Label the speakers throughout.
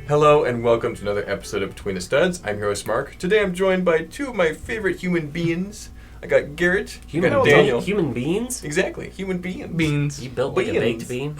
Speaker 1: Hello and welcome to another episode of Between the Studs. I'm your host Mark. Today I'm joined by two of my favorite human beings. I got Garrett. You got Daniel.
Speaker 2: Human beings?
Speaker 1: Exactly, human beings.
Speaker 3: Beans.
Speaker 2: You built like a baked bean?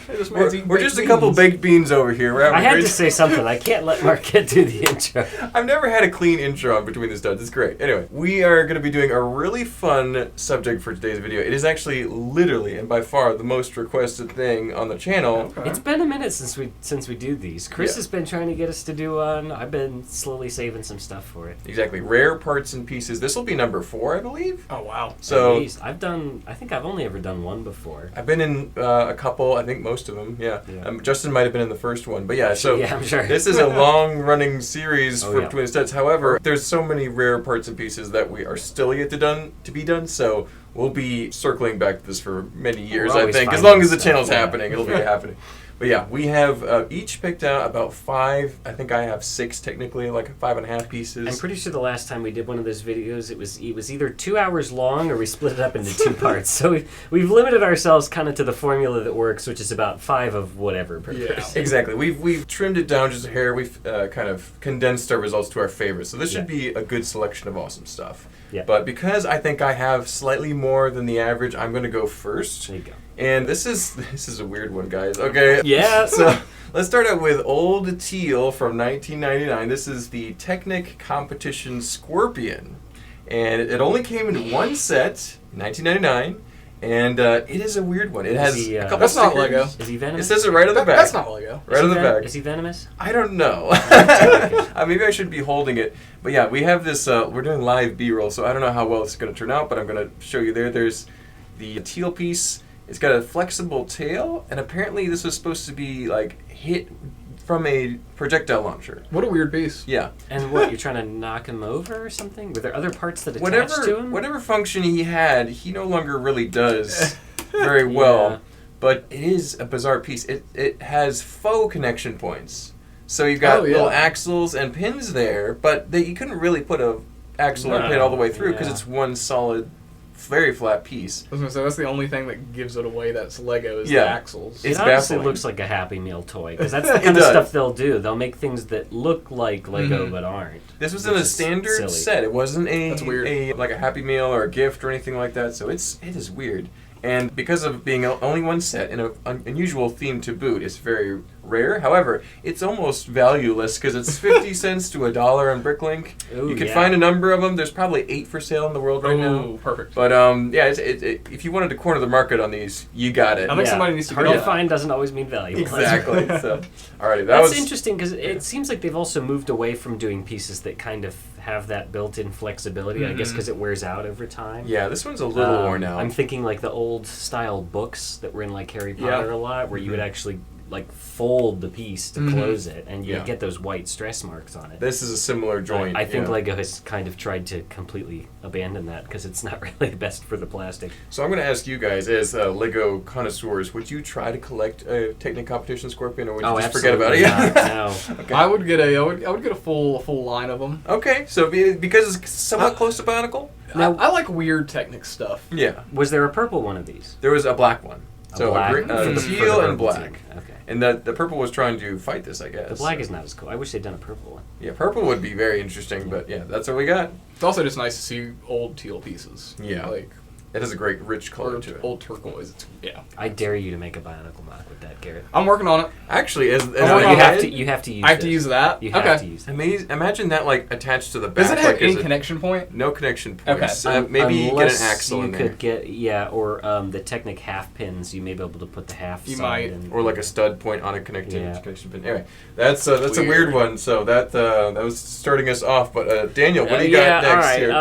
Speaker 1: We're just a couple baked beans over here.
Speaker 2: I had to say something. I can't let Mark get through the intro.
Speaker 1: I've never had a clean intro on Between the Studs. It's great. Anyway, we are going to be doing a really fun subject for today's video. It is actually literally and by far the most requested thing on the channel.
Speaker 2: Okay. It's been a minute since we do these. Chris has been trying to get us to do one. I've been slowly saving some stuff for it.
Speaker 1: Exactly. Rare parts and pieces. This will be number 4, I believe.
Speaker 3: Oh, wow.
Speaker 1: So
Speaker 2: I think I've only ever done one before.
Speaker 1: I've been in a couple, I think most of them, yeah. Justin might have been in the first one, but yeah, so
Speaker 2: I'm sure.
Speaker 1: This is a long-running series for Between the Studs. However, there's so many rare parts and pieces that we are still yet to be done, so we'll be circling back to this for many years, I think. As long as the channel's happening, it'll be happening. But yeah, we have each picked out about 5. I think I have 6 technically, like 5.5 pieces.
Speaker 2: I'm pretty sure the last time we did one of those videos, it was either 2 hours long or we split it up into 2 parts. So we've limited ourselves kind of to the formula that works, which is about 5 of whatever per person.
Speaker 1: Exactly. We've trimmed it down just a hair. We've kind of condensed our results to our favorites. So this should be a good selection of awesome stuff.
Speaker 2: Yeah.
Speaker 1: But because I think I have slightly more than the average, I'm going to go first.
Speaker 2: There you go.
Speaker 1: And this is a weird one, guys. Okay.
Speaker 2: Yeah.
Speaker 1: So let's start out with Old Teal from 1999. This is the Technic Competition Scorpion. And it only came in one set, 1999. And it is a weird one. It has a couple
Speaker 3: That's
Speaker 1: stickers.
Speaker 3: not Lego.
Speaker 2: Is he venomous?
Speaker 1: It says it right on the back.
Speaker 3: That's not Lego.
Speaker 1: Right on the back.
Speaker 2: Is he venomous?
Speaker 1: I don't know.
Speaker 2: Okay.
Speaker 1: Maybe I should be holding it. But yeah, we have this, we're doing live B-roll, so I don't know how well it's going to turn out, but I'm going to show you there. There's the teal piece. It's got a flexible tail, and apparently this was supposed to be, like, hit from a projectile launcher.
Speaker 3: What a weird piece.
Speaker 1: Yeah.
Speaker 2: And what, you're trying to knock him over or something? Were there other parts that attached to him?
Speaker 1: Whatever function he had, he no longer really does very well.
Speaker 2: Yeah.
Speaker 1: But it is a bizarre piece. It has faux connection points. So you've got little axles and pins there, but you couldn't really put a axle or pin all the way through because it's one solid, very flat piece.
Speaker 3: I was going to say, that's the only thing that gives it away that's Lego is the axles.
Speaker 1: It's
Speaker 2: honestly
Speaker 1: baffling.
Speaker 2: looks like a Happy Meal toy, because that's the kind of stuff they'll do. They'll make things that look like Lego but aren't.
Speaker 1: This was in a standard set. It wasn't like a Happy Meal or a gift or anything like that, so it is weird. And because of being only one set in an unusual theme to boot, it's very rare. However, it's almost valueless because it's 50 cents to $1 on Bricklink.
Speaker 2: Ooh,
Speaker 1: you can find a number of them. There's probably 8 for sale in the world right now.
Speaker 3: Oh, perfect.
Speaker 1: But if you wanted to corner the market on these, you got it.
Speaker 3: I think somebody needs to
Speaker 2: hard to find doesn't always mean valuable.
Speaker 1: Exactly. So, alrighty,
Speaker 2: that's interesting because it seems like they've also moved away from doing pieces that kind of have that built-in flexibility. I guess because it wears out over time.
Speaker 1: Yeah, this one's a little worn out.
Speaker 2: I'm thinking like the old style books that were in like Harry Potter a lot, where you would actually like fold the piece to close it, and you get those white stress marks on it.
Speaker 1: This is a similar joint.
Speaker 2: I think Lego has kind of tried to completely abandon that because it's not really the best for the plastic.
Speaker 1: So I'm going to ask you guys, as Lego connoisseurs, would you try to collect a Technic Competition Scorpion, or would you just forget about it?
Speaker 2: No.
Speaker 1: Okay.
Speaker 3: I would get a full line of them.
Speaker 1: Okay, so because it's somewhat close to Bionicle.
Speaker 3: Now, I like weird Technic stuff.
Speaker 1: Yeah.
Speaker 2: Was there a purple one of these?
Speaker 1: There was a black one. So
Speaker 2: black?
Speaker 1: teal and black.
Speaker 2: Okay.
Speaker 1: And the purple was trying to fight this, I guess.
Speaker 2: The black is not as cool. I wish they'd done a purple one.
Speaker 1: Yeah, purple would be very interesting, but yeah, that's what we got.
Speaker 3: It's also just nice to see old teal pieces.
Speaker 1: Yeah.
Speaker 3: Like,
Speaker 1: it has a great rich color to it.
Speaker 3: Old turquoise.
Speaker 2: I dare you to make a Bionicle mock with that, Garrett.
Speaker 3: I'm working on it.
Speaker 1: Actually,
Speaker 2: you have to use.
Speaker 3: I have to use that.
Speaker 2: You have to use.
Speaker 1: Imagine that like attached to the back.
Speaker 3: Does it have any connection point?
Speaker 1: No connection points.
Speaker 3: Okay.
Speaker 1: Maybe get an axle in there.
Speaker 2: You could get or the Technic half pins. You may be able to put the half.
Speaker 3: You
Speaker 2: side
Speaker 3: might,
Speaker 1: or like a stud point on a connection pin. Anyway, that's a weird one. So that was starting us off. But Daniel, what do you got next?
Speaker 2: All right.
Speaker 1: Here?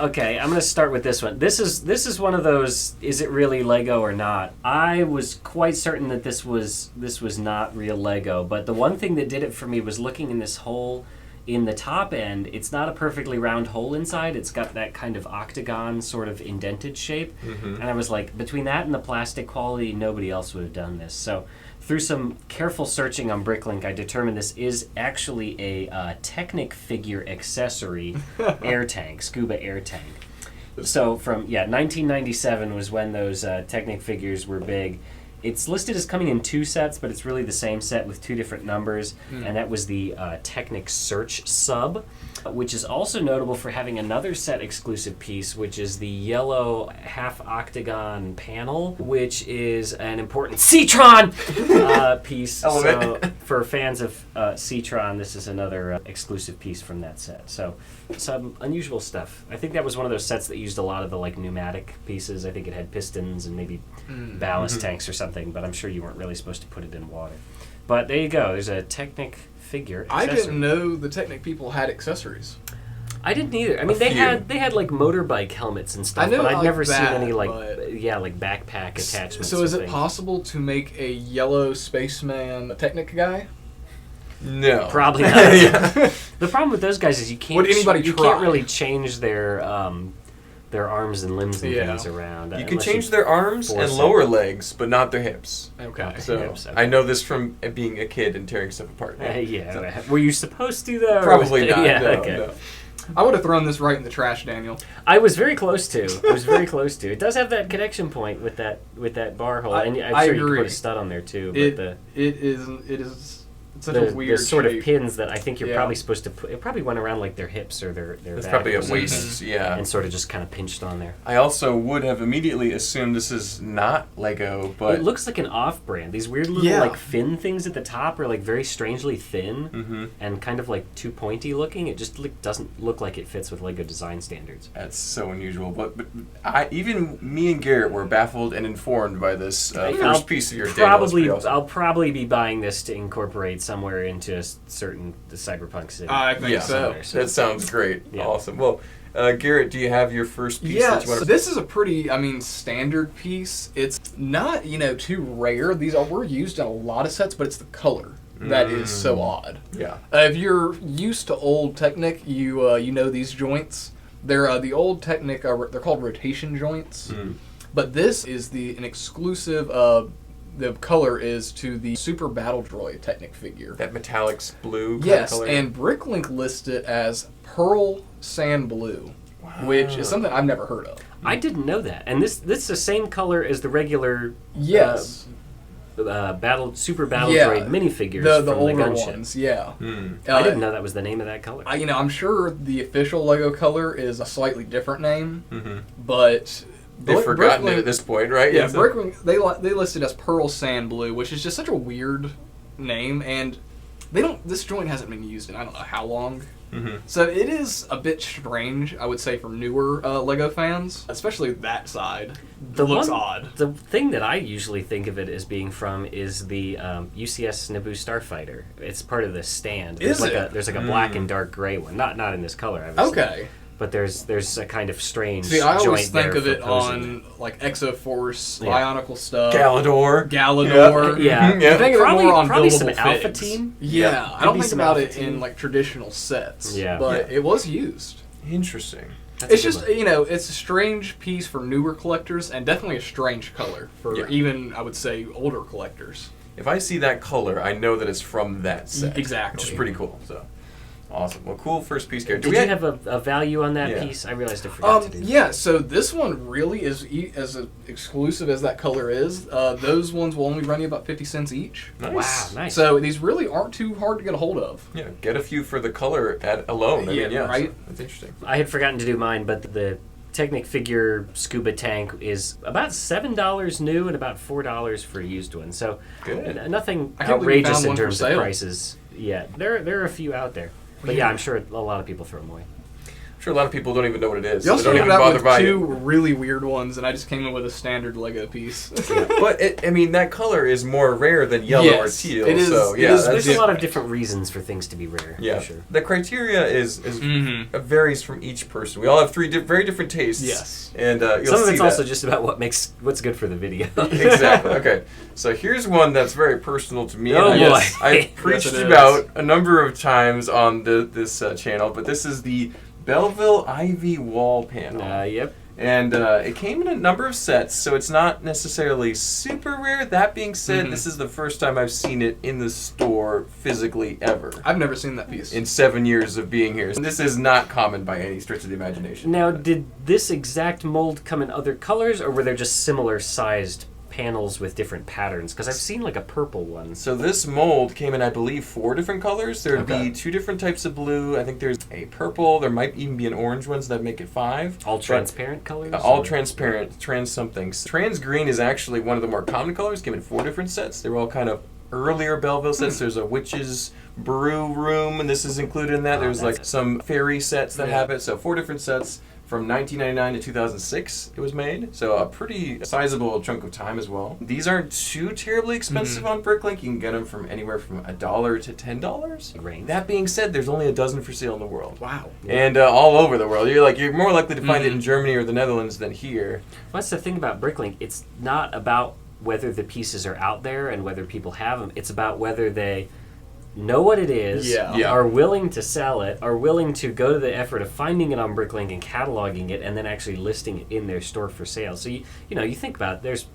Speaker 2: Okay, I'm going to start with this one. This is one of those. Is it really Lego or not? I was quite certain that this was not real Lego, but the one thing that did it for me was looking in this hole in the top end. It's not a perfectly round hole inside. It's got that kind of octagon sort of indented shape. And I was like, between that and the plastic quality, nobody else would have done this. So through some careful searching on Bricklink, I determined this is actually a Technic figure accessory air tank, scuba air tank. So from 1997 was when those Technic figures were big, It's listed as coming in 2 sets, but it's really the same set with 2 different numbers, and that was the Technic Search sub, which is also notable for having another set exclusive piece, which is the yellow half-octagon panel, which is an important Citron piece. So for fans of Citron, this is another exclusive piece from that set. So some unusual stuff. I think that was one of those sets that used a lot of the like pneumatic pieces. I think it had pistons and maybe ballast tanks or something, but I'm sure you weren't really supposed to put it in water. But there you go. There's a Technic figure accessory.
Speaker 3: I didn't know the Technic people had accessories.
Speaker 2: I didn't either. I mean, they had like motorbike helmets and stuff, but I'd never seen any like backpack attachments.
Speaker 3: So is it possible to make a yellow spaceman Technic guy?
Speaker 1: No,
Speaker 2: probably not. The problem with those guys is you can't.
Speaker 3: Would anybody
Speaker 2: you
Speaker 3: try?
Speaker 2: can't really change their arms and limbs and things around.
Speaker 1: You can change their arms and lower legs, but not their hips.
Speaker 3: Okay.
Speaker 1: So I know this from being a kid and tearing stuff apart.
Speaker 2: So. Were you supposed to though?
Speaker 1: Probably not.
Speaker 3: No. I would have thrown this right in the trash, Daniel.
Speaker 2: I was very close to. It does have that connection point with that bar hole, and I'm sure you could put a stud on there too. But
Speaker 3: it is such a weird
Speaker 2: the sort
Speaker 3: shape.
Speaker 2: of pins that I think you're probably supposed to put. It probably went around like their hips or their
Speaker 1: It's
Speaker 2: back
Speaker 1: probably
Speaker 2: or
Speaker 1: a
Speaker 2: something,
Speaker 1: waist,
Speaker 2: and sort of just kind of pinched on there.
Speaker 1: I also would have immediately assumed this is not Lego, but
Speaker 2: it looks like an off-brand. These weird little like fin things at the top are like very strangely thin and kind of like too pointy looking. It just doesn't look like it fits with Lego design standards.
Speaker 1: That's so unusual. But even me and Garrett were baffled and informed by this first piece of your Daniel.
Speaker 2: I'll probably be buying this to incorporate somewhere into a certain cyberpunk city.
Speaker 3: I think so.
Speaker 1: That sounds great. Yeah. Awesome. Well, Garrett, do you have your first piece that you want to...
Speaker 3: This is a pretty, standard piece. It's not, too rare. We're used in a lot of sets, but it's the color that is so odd.
Speaker 1: Yeah.
Speaker 3: If you're used to old Technic, you know these joints. They're the old Technic, they're called rotation joints. But this is an exclusive... the color is to the Super Battle Droid Technic figure.
Speaker 1: That metallic blue kind of color?
Speaker 3: Yes, and Bricklink lists it as Pearl Sand Blue, which is something I've never heard of.
Speaker 2: I didn't know that. And this is the same color as the regular Super Battle Droid minifigures
Speaker 3: the
Speaker 2: from the
Speaker 3: older
Speaker 2: gunship.
Speaker 3: ones, yeah.
Speaker 2: I didn't know that was the name of that color.
Speaker 3: I'm sure the official Lego color is a slightly different name, but...
Speaker 1: They've forgotten it at this point, right?
Speaker 3: Yeah, Bricklink, they list it as Pearl Sand Blue, which is just such a weird name, and this joint hasn't been used in I don't know how long. So it is a bit strange, I would say, for newer Lego fans, especially that side. It looks odd.
Speaker 2: The thing that I usually think of it as being from is the UCS Naboo Starfighter. It's part of the stand. There's like a black and dark gray one, not in this color, obviously.
Speaker 3: Okay.
Speaker 2: But there's a kind of strange
Speaker 3: See, I always
Speaker 2: joint
Speaker 3: think of it
Speaker 2: posing.
Speaker 3: on like Exoforce, Bionicle stuff.
Speaker 1: Galador.
Speaker 2: Yeah.
Speaker 3: I think of it more on
Speaker 2: probably
Speaker 3: buildable
Speaker 2: some
Speaker 3: figs.
Speaker 2: Alpha Team.
Speaker 3: Yeah. I don't think about
Speaker 2: Alpha
Speaker 3: it
Speaker 2: Team.
Speaker 3: in like traditional sets.
Speaker 2: Yeah.
Speaker 3: But it was used.
Speaker 1: Interesting.
Speaker 3: It's just, it's a strange piece for newer collectors and definitely a strange color for even, I would say, older collectors.
Speaker 1: If I see that color, I know that it's from that set.
Speaker 3: Exactly.
Speaker 1: Which is pretty cool. So awesome. Well, cool first piece, Garrett.
Speaker 2: Did you have a value on that piece? I realized I forgot to do that.
Speaker 3: Yeah, so this one really is as exclusive as that color is. Those ones will only run you about 50 cents each.
Speaker 1: Nice.
Speaker 2: Wow, nice.
Speaker 3: So these really aren't too hard to get a hold of.
Speaker 1: Yeah, get a few for the color alone.
Speaker 3: Right?
Speaker 1: So that's interesting.
Speaker 2: I had forgotten to do mine, but the Technic figure scuba tank is about $7 new and about $4 for a used one. So
Speaker 1: good.
Speaker 2: Nothing
Speaker 3: I can't believe you
Speaker 2: outrageous
Speaker 3: found
Speaker 2: in
Speaker 3: one for
Speaker 2: terms of
Speaker 3: sale.
Speaker 2: prices yet. There are a few out there. But yeah, I'm sure a lot of people throw them away.
Speaker 1: I'm sure a lot of people don't even know what it is.
Speaker 3: You
Speaker 1: So
Speaker 3: also
Speaker 1: they don't
Speaker 3: ended
Speaker 1: even
Speaker 3: up
Speaker 1: bother
Speaker 3: with
Speaker 1: buying
Speaker 3: two
Speaker 1: it.
Speaker 3: really weird ones, and I just came in with a standard Lego piece.
Speaker 1: But that color is more rare than yellow or teal.
Speaker 3: It is.
Speaker 1: So
Speaker 2: There's a lot of different reasons for things to be rare.
Speaker 1: Yeah,
Speaker 2: for sure.
Speaker 1: The criteria is varies from each person. We all have very different tastes.
Speaker 3: Yes,
Speaker 1: and you'll
Speaker 2: some of
Speaker 1: see
Speaker 2: it's
Speaker 1: that.
Speaker 2: also just about what's good for the video.
Speaker 1: Exactly. Okay, so here's one that's very personal to me.
Speaker 2: Oh,
Speaker 1: and
Speaker 2: boy.
Speaker 1: I've preached about a number of times on this channel, but this is the Belleville Ivy wall panel.
Speaker 2: Yep.
Speaker 1: And it came in a number of sets, so it's not necessarily super rare. That being said, this is the first time I've seen it in the store physically ever.
Speaker 3: I've never seen that piece.
Speaker 1: In 7 years of being here. And this is not common by any stretch of the imagination.
Speaker 2: Now, did this exact mold come in other colors, or were there just similar sized panels with different patterns? Because I've seen like a purple one.
Speaker 1: So this mold came in, I believe, 4 different colors. There would be 2 different types of blue. I think there's a purple. There might even be an orange one, so that make it 5.
Speaker 2: All transparent colors?
Speaker 1: All transparent, trans something. Trans green is actually one of the more common colors. Came in 4 different sets. They were all kind of earlier Belleville sets. There's a witch's brew room, and this is included in that. There's like some fairy sets that have it. So 4 different sets. From 1999 to 2006, it was made. So a pretty sizable chunk of time as well. These aren't too terribly expensive on Bricklink. You can get them from anywhere from $1 to $10.
Speaker 2: Range.
Speaker 1: That being said, there's only a dozen for sale in the world.
Speaker 3: Wow.
Speaker 1: And all over the world. You're more likely to find it in Germany or the Netherlands than here.
Speaker 2: Well, that's the thing about Bricklink. It's not about whether the pieces are out there and whether people have them. It's about whether they know what it is, are willing to sell it, are willing to go to the effort of finding it on Bricklink and cataloging it, and then actually listing it in their store for sale. So you think about it, there's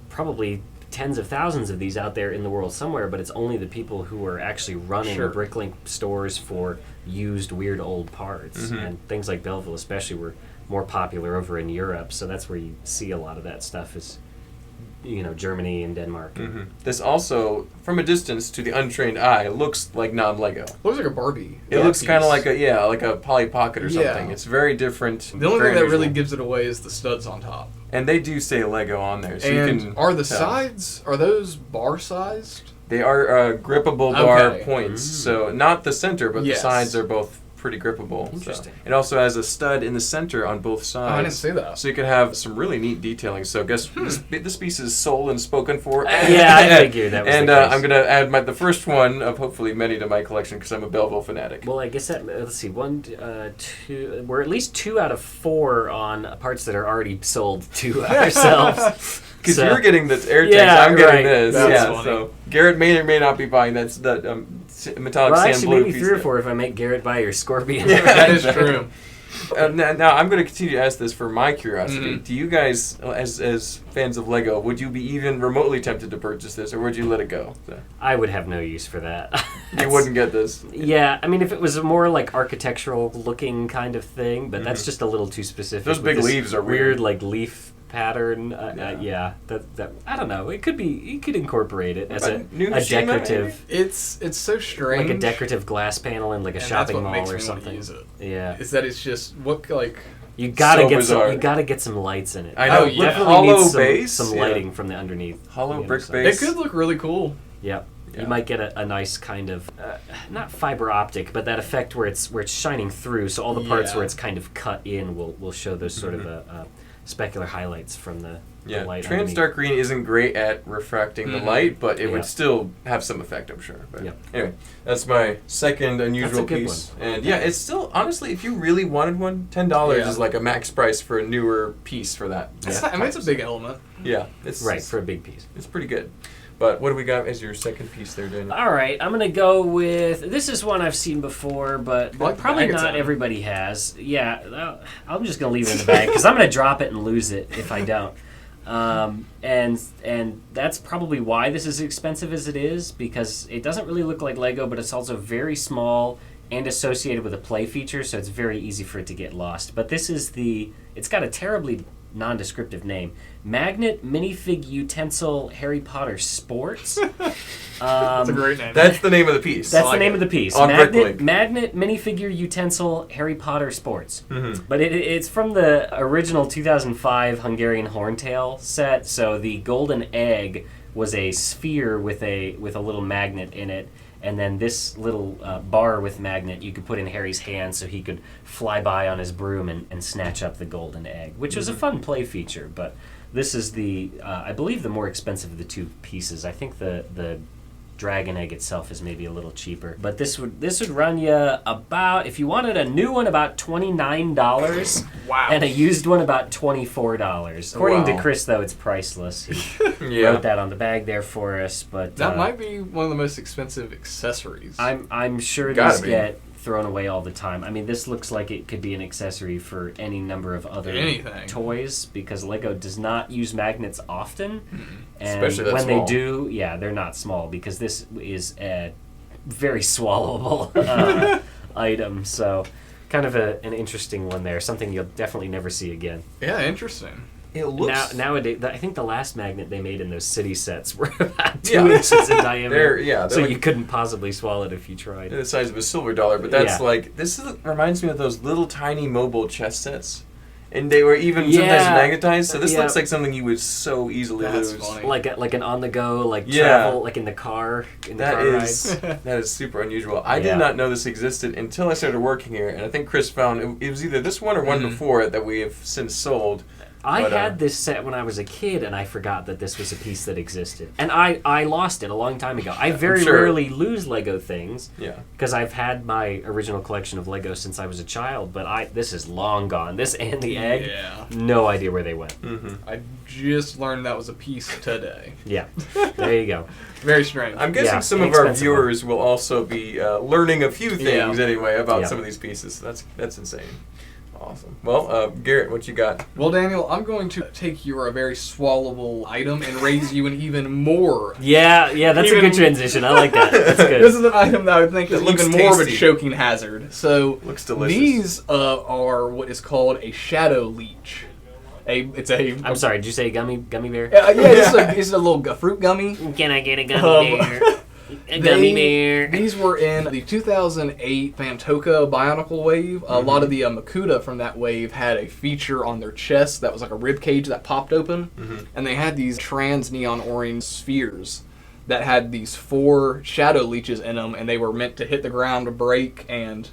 Speaker 2: probably tens of thousands of these out there in the world somewhere, but it's only the people who are actually running Bricklink stores for used weird old parts. And things like Belleville especially were more popular over in Europe, so that's where you see a lot of that stuff is Germany and Denmark.
Speaker 1: This also, from a distance to the untrained eye, looks like non-Lego.
Speaker 3: Looks like a Barbie.
Speaker 1: It looks kind of like a Polly Pocket or something. It's very different.
Speaker 3: The only thing that really gives it away is the studs on top.
Speaker 1: And they do say Lego on there, so
Speaker 3: and
Speaker 1: you can
Speaker 3: are the sides, are those bar sized?
Speaker 1: They are grippable bar points, so not the center, but the sides are both pretty grippable.
Speaker 2: Interesting.
Speaker 1: So. It also has a stud in the center on both sides.
Speaker 3: Oh, I didn't see that.
Speaker 1: So you can have some really neat detailing. So guess this piece is sold and spoken for.
Speaker 2: Yeah, I figured that was
Speaker 1: and
Speaker 2: the case.
Speaker 1: I'm going to add the first one of hopefully many to my collection because I'm a Belleville fanatic.
Speaker 2: Well, I guess that, let's see, 1, 2, we're at least 2 out of 4 on parts that are already sold to ourselves.
Speaker 1: Because you're getting the air tanks, I'm getting this.
Speaker 3: That's funny.
Speaker 1: So Garrett may or may not be buying that metallic sand blue
Speaker 2: maybe
Speaker 1: piece.
Speaker 2: 3 or 4 if I make Garrett buy your Scorpion.
Speaker 3: Yeah, that is true.
Speaker 1: Now I'm going to continue to ask this for my curiosity. Do you guys, as fans of Lego, would you be even remotely tempted to purchase this, or would you let it go? So.
Speaker 2: I would have no use for that.
Speaker 1: You wouldn't get this?
Speaker 2: Yeah, I mean, if it was a more like architectural looking kind of thing, but that's just a little too specific.
Speaker 1: Those big leaves are
Speaker 2: weird, like leaf pattern. That I don't know. It could be. You could incorporate it as a decorative.
Speaker 3: It's so strange.
Speaker 2: Like a decorative glass panel in like a shopping mall or something.
Speaker 3: Use it.
Speaker 2: Yeah.
Speaker 3: Is that it's just
Speaker 2: you gotta
Speaker 1: so
Speaker 2: get
Speaker 1: bizarre.
Speaker 2: you gotta get some lights in it.
Speaker 1: I know.
Speaker 2: Definitely
Speaker 1: hollow
Speaker 2: needs
Speaker 1: base,
Speaker 2: some lighting from the underneath.
Speaker 1: Hollow brick base.
Speaker 3: It could look really cool.
Speaker 2: Yep. Yeah. You might get a nice kind of not fiber optic, but that effect where it's shining through. So all the parts where it's kind of cut in will show those sort of specular highlights from the light.
Speaker 1: Trans dark green isn't great at refracting the light, but it would still have some effect, I'm sure. But anyway, that's my second unusual piece.
Speaker 2: One.
Speaker 1: And it's still, honestly, if you really wanted one, $10 is like a max price for a newer piece for that.
Speaker 3: It's a big element.
Speaker 1: Yeah. It's
Speaker 2: for a big piece.
Speaker 1: It's pretty good. But what do we got as your second piece there, Daniel?
Speaker 2: All right, I'm going to go with... This is one I've seen before, but probably not everybody has. Yeah, I'm just going to leave it in the bag, because I'm going to drop it and lose it if I don't. And that's probably why this is as expensive as it is, because it doesn't really look like Lego, but it's also very small and associated with a play feature, so it's very easy for it to get lost. But this is it's got a terribly nondescriptive name. Magnet Minifig Utensil Harry Potter Sports.
Speaker 3: That's a great name.
Speaker 1: That's the name of the piece.
Speaker 2: That's the name of the piece.
Speaker 1: On
Speaker 2: Magnet Minifigure Utensil Harry Potter Sports. But it's from the original 2005 Hungarian Horntail set. So the golden egg was a sphere with a little magnet in it. And then this little bar with magnet you could put in Harry's hand so he could fly by on his broom and snatch up the golden egg, which was a fun play feature. But this is I believe, the more expensive of the 2 pieces. I think the dragon egg itself is maybe a little cheaper. But this would run you about, if you wanted a new one, about $29.
Speaker 3: Wow.
Speaker 2: And a used one about $24. According to Chris, though, it's priceless. He wrote that on the bag there for us. But
Speaker 3: that might be one of the most expensive accessories.
Speaker 2: I'm sure these get thrown away all the time. I mean, this looks like it could be an accessory for any number of other toys, because Lego does not use magnets often. And
Speaker 1: especially
Speaker 2: when
Speaker 1: small.
Speaker 2: they do, they're not small, because this is a very swallowable item. So kind of an interesting one there, something you'll definitely never see again.
Speaker 3: Yeah, interesting.
Speaker 1: It looks...
Speaker 2: Nowadays, I think the last magnet they made in those city sets were about 2 inches in diameter.
Speaker 1: They're
Speaker 2: so
Speaker 1: like,
Speaker 2: you couldn't possibly swallow it if you tried.
Speaker 1: They're the size of a silver dollar, but that's reminds me of those little tiny mobile chess sets. And they were even sometimes magnetized, so this looks like something you would so easily lose.
Speaker 3: Funny.
Speaker 2: Like an on-the-go, travel, like in the car,
Speaker 1: That is super unusual. I did not know this existed until I started working here, and I think Chris found, it was either this one or one before it that we have since sold.
Speaker 2: I had this set when I was a kid, and I forgot that this was a piece that existed. And I lost it a long time ago. I very rarely lose Lego things, because I've had my original collection of Lego since I was a child, but this is long gone. This and the egg, no idea where they went.
Speaker 1: Mm-hmm.
Speaker 3: I just learned that was a piece today.
Speaker 2: Yeah, there you go.
Speaker 3: Very strange.
Speaker 1: I'm guessing some of our viewers will also be learning a few things anyway about some of these pieces. So that's insane. Awesome. Well, Garrett, what you got?
Speaker 3: Well, Daniel, I'm going to take your very swallowable item and raise you an even more.
Speaker 2: Yeah, that's a good transition. I like that. That's good.
Speaker 3: This is an item that I would think is even more of a choking hazard. So,
Speaker 1: looks delicious.
Speaker 3: These are what is called a shadow leech.
Speaker 2: I'm sorry, did you say gummy bear?
Speaker 3: This is a little fruit gummy.
Speaker 2: Can I get a gummy bear? A gummy bear.
Speaker 3: These were in the 2008 Fantoka Bionicle wave. A lot of the Makuta from that wave had a feature on their chest that was like a rib cage that popped open, and they had these trans neon orange spheres that had these 4 shadow leeches in them, and they were meant to hit the ground, break, and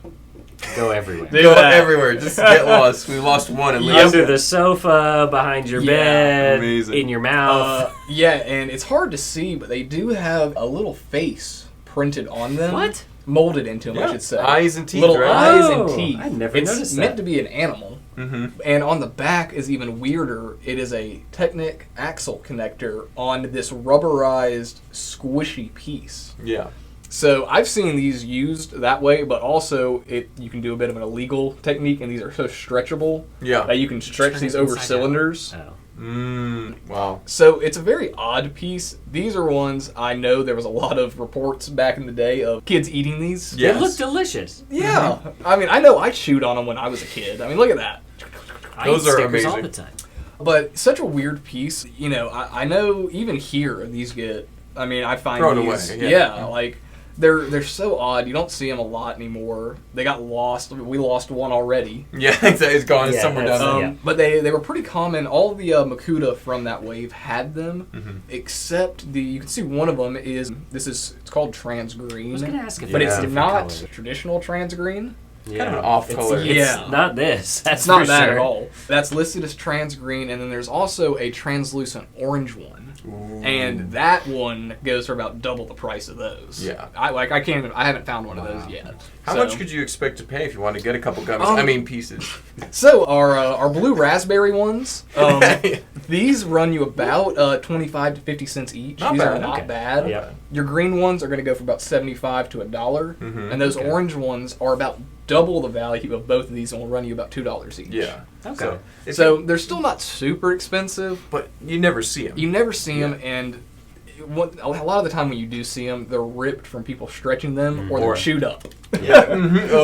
Speaker 2: go everywhere.
Speaker 1: Go everywhere. Just get lost. We lost one at least.
Speaker 2: Under the sofa, behind your bed,
Speaker 1: amazing.
Speaker 2: In your mouth.
Speaker 3: And it's hard to see, but they do have a little face printed on them.
Speaker 2: What?
Speaker 3: Molded into them, I should say.
Speaker 1: Eyes and teeth,
Speaker 3: little
Speaker 1: right?
Speaker 3: eyes and teeth.
Speaker 2: I never
Speaker 3: it's
Speaker 2: noticed
Speaker 3: meant
Speaker 2: that.
Speaker 3: to be an animal. And on the back is even weirder. It is a Technic axle connector on this rubberized, squishy piece.
Speaker 1: Yeah.
Speaker 3: So I've seen these used that way, but also you can do a bit of an illegal technique, and these are so stretchable that you can stretch these over cylinders.
Speaker 1: Wow.
Speaker 3: So it's a very odd piece. These are ones I know there was a lot of reports back in the day of kids eating these.
Speaker 2: Yes. They look delicious.
Speaker 3: Yeah. I mean, I know I chewed on them when I was a kid. I mean, look at that.
Speaker 1: Those are amazing.
Speaker 2: All the time.
Speaker 3: But such a weird piece. You know, I know even here these get, I mean, I find
Speaker 1: thrown
Speaker 3: these.
Speaker 1: Away.
Speaker 3: Yeah, like they're so odd. You don't see them a lot anymore. They got lost. We lost one already.
Speaker 1: Yeah, it's gone somewhere down there.
Speaker 3: But they were pretty common. All the Makuta from that wave had them, except you can see one of them it's called trans green.
Speaker 2: I was going to ask if
Speaker 3: but it's not
Speaker 2: colors.
Speaker 3: traditional trans green.
Speaker 1: Kind of an off color.
Speaker 2: It's not this. That's
Speaker 3: not
Speaker 2: for
Speaker 3: that
Speaker 2: sure.
Speaker 3: at all. That's listed as trans green, and then there's also a translucent orange one.
Speaker 1: Ooh.
Speaker 3: And that one goes for about double the price of those.
Speaker 1: Yeah.
Speaker 3: I haven't found one of those yet.
Speaker 1: How much could you expect to pay if you want to get a couple gummies? Pieces.
Speaker 3: So our blue raspberry ones, these run you about 25 to 50 cents each. These are not bad.
Speaker 2: Yep.
Speaker 3: Your green ones are going to go for about $75 to $1, and those orange ones are about double the value of both of these and will run you about $2 each.
Speaker 1: Yeah.
Speaker 2: Okay.
Speaker 3: So they're still not super expensive,
Speaker 1: but you never see them.
Speaker 3: You never see them, and a lot of the time when you do see them, they're ripped from people stretching them, or they're chewed up.
Speaker 1: Yeah.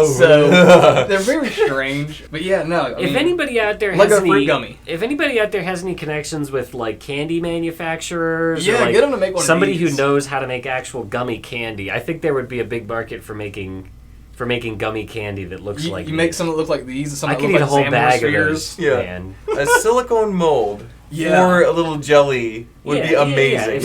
Speaker 3: So they're very strange. But yeah, no.
Speaker 2: If anybody out there has any connections with like candy manufacturers, or like
Speaker 3: get them to make one.
Speaker 2: Somebody
Speaker 3: of these.
Speaker 2: who knows how to make actual gummy candy, I think there would be a big market for making gummy candy that looks like
Speaker 3: you make some that look like these. Some
Speaker 2: I
Speaker 3: that
Speaker 2: could
Speaker 3: look
Speaker 2: eat
Speaker 3: like
Speaker 2: a whole bag of
Speaker 1: those.
Speaker 2: those. Man.
Speaker 1: A silicone mold for a little jelly would be amazing.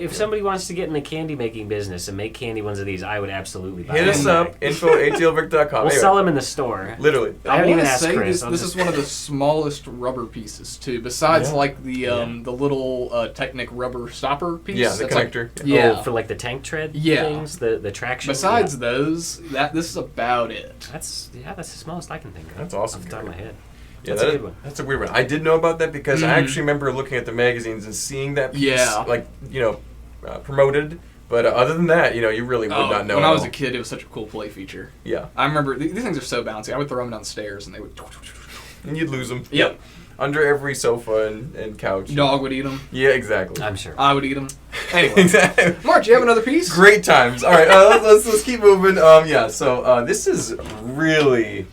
Speaker 2: If somebody wants to get in the candy making business and make candy ones of these, I would absolutely buy them.
Speaker 1: Hit us up, info@atlbrick.com.
Speaker 2: We'll sell them in the store.
Speaker 1: Literally.
Speaker 2: I haven't even asked Chris.
Speaker 3: This is one of the smallest rubber pieces too. Besides like the little Technic rubber stopper piece.
Speaker 1: Yeah, the connector.
Speaker 2: For like the tank tread things, the traction.
Speaker 3: Besides those, this is about it.
Speaker 2: That's the smallest I can think of.
Speaker 1: That's awesome.
Speaker 2: Off the top of my head.
Speaker 1: Yeah, that's a good one. That's a weird one. I did know about that because I actually remember looking at the magazines and seeing that piece, promoted. But other than that, you really would not know.
Speaker 3: When I was a kid, it was such a cool play feature.
Speaker 1: Yeah.
Speaker 3: I remember, these things are so bouncy. I would throw them downstairs and they would...
Speaker 1: And you'd lose them.
Speaker 3: Yep.
Speaker 1: Under every sofa and couch.
Speaker 3: Dog would eat them.
Speaker 1: Yeah, exactly.
Speaker 2: I'm sure.
Speaker 3: I would eat them. Anyway. Exactly. March, you have another piece?
Speaker 1: Great times. All right, let's keep moving. So this is really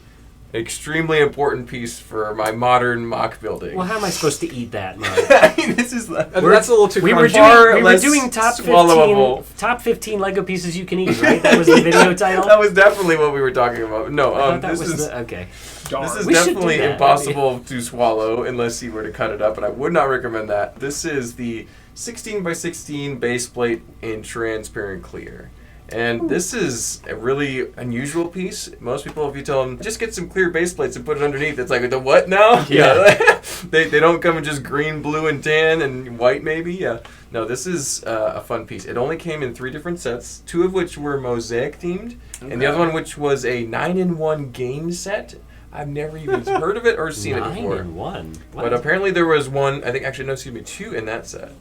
Speaker 1: extremely important piece for my modern mock building.
Speaker 2: Well, how am I supposed to eat that, Mark?
Speaker 1: I mean, this is
Speaker 3: that's a little too
Speaker 2: we
Speaker 3: crunchy.
Speaker 2: were doing top 15 Lego pieces you can eat, right? That was the video title?
Speaker 1: That was definitely what we were talking about. No,
Speaker 2: okay.
Speaker 1: This is definitely impossible to swallow unless you were to cut it up, and I would not recommend that. This is the 16 by 16 base plate in transparent clear. And this is a really unusual piece. Most people, if you tell them, just get some clear base plates and put it underneath, it's like, the what now?
Speaker 2: Yeah.
Speaker 1: They don't come in just green, blue, and tan, and white maybe? Yeah. No, this is a fun piece. It only came in 3 different sets, 2 of which were mosaic themed, and the other one which was a 9-in-1 game set. I've never even heard of it or seen it before.
Speaker 2: 9-in-1? What?
Speaker 1: But apparently there was one, I think, actually, no, excuse me, 2 in that set.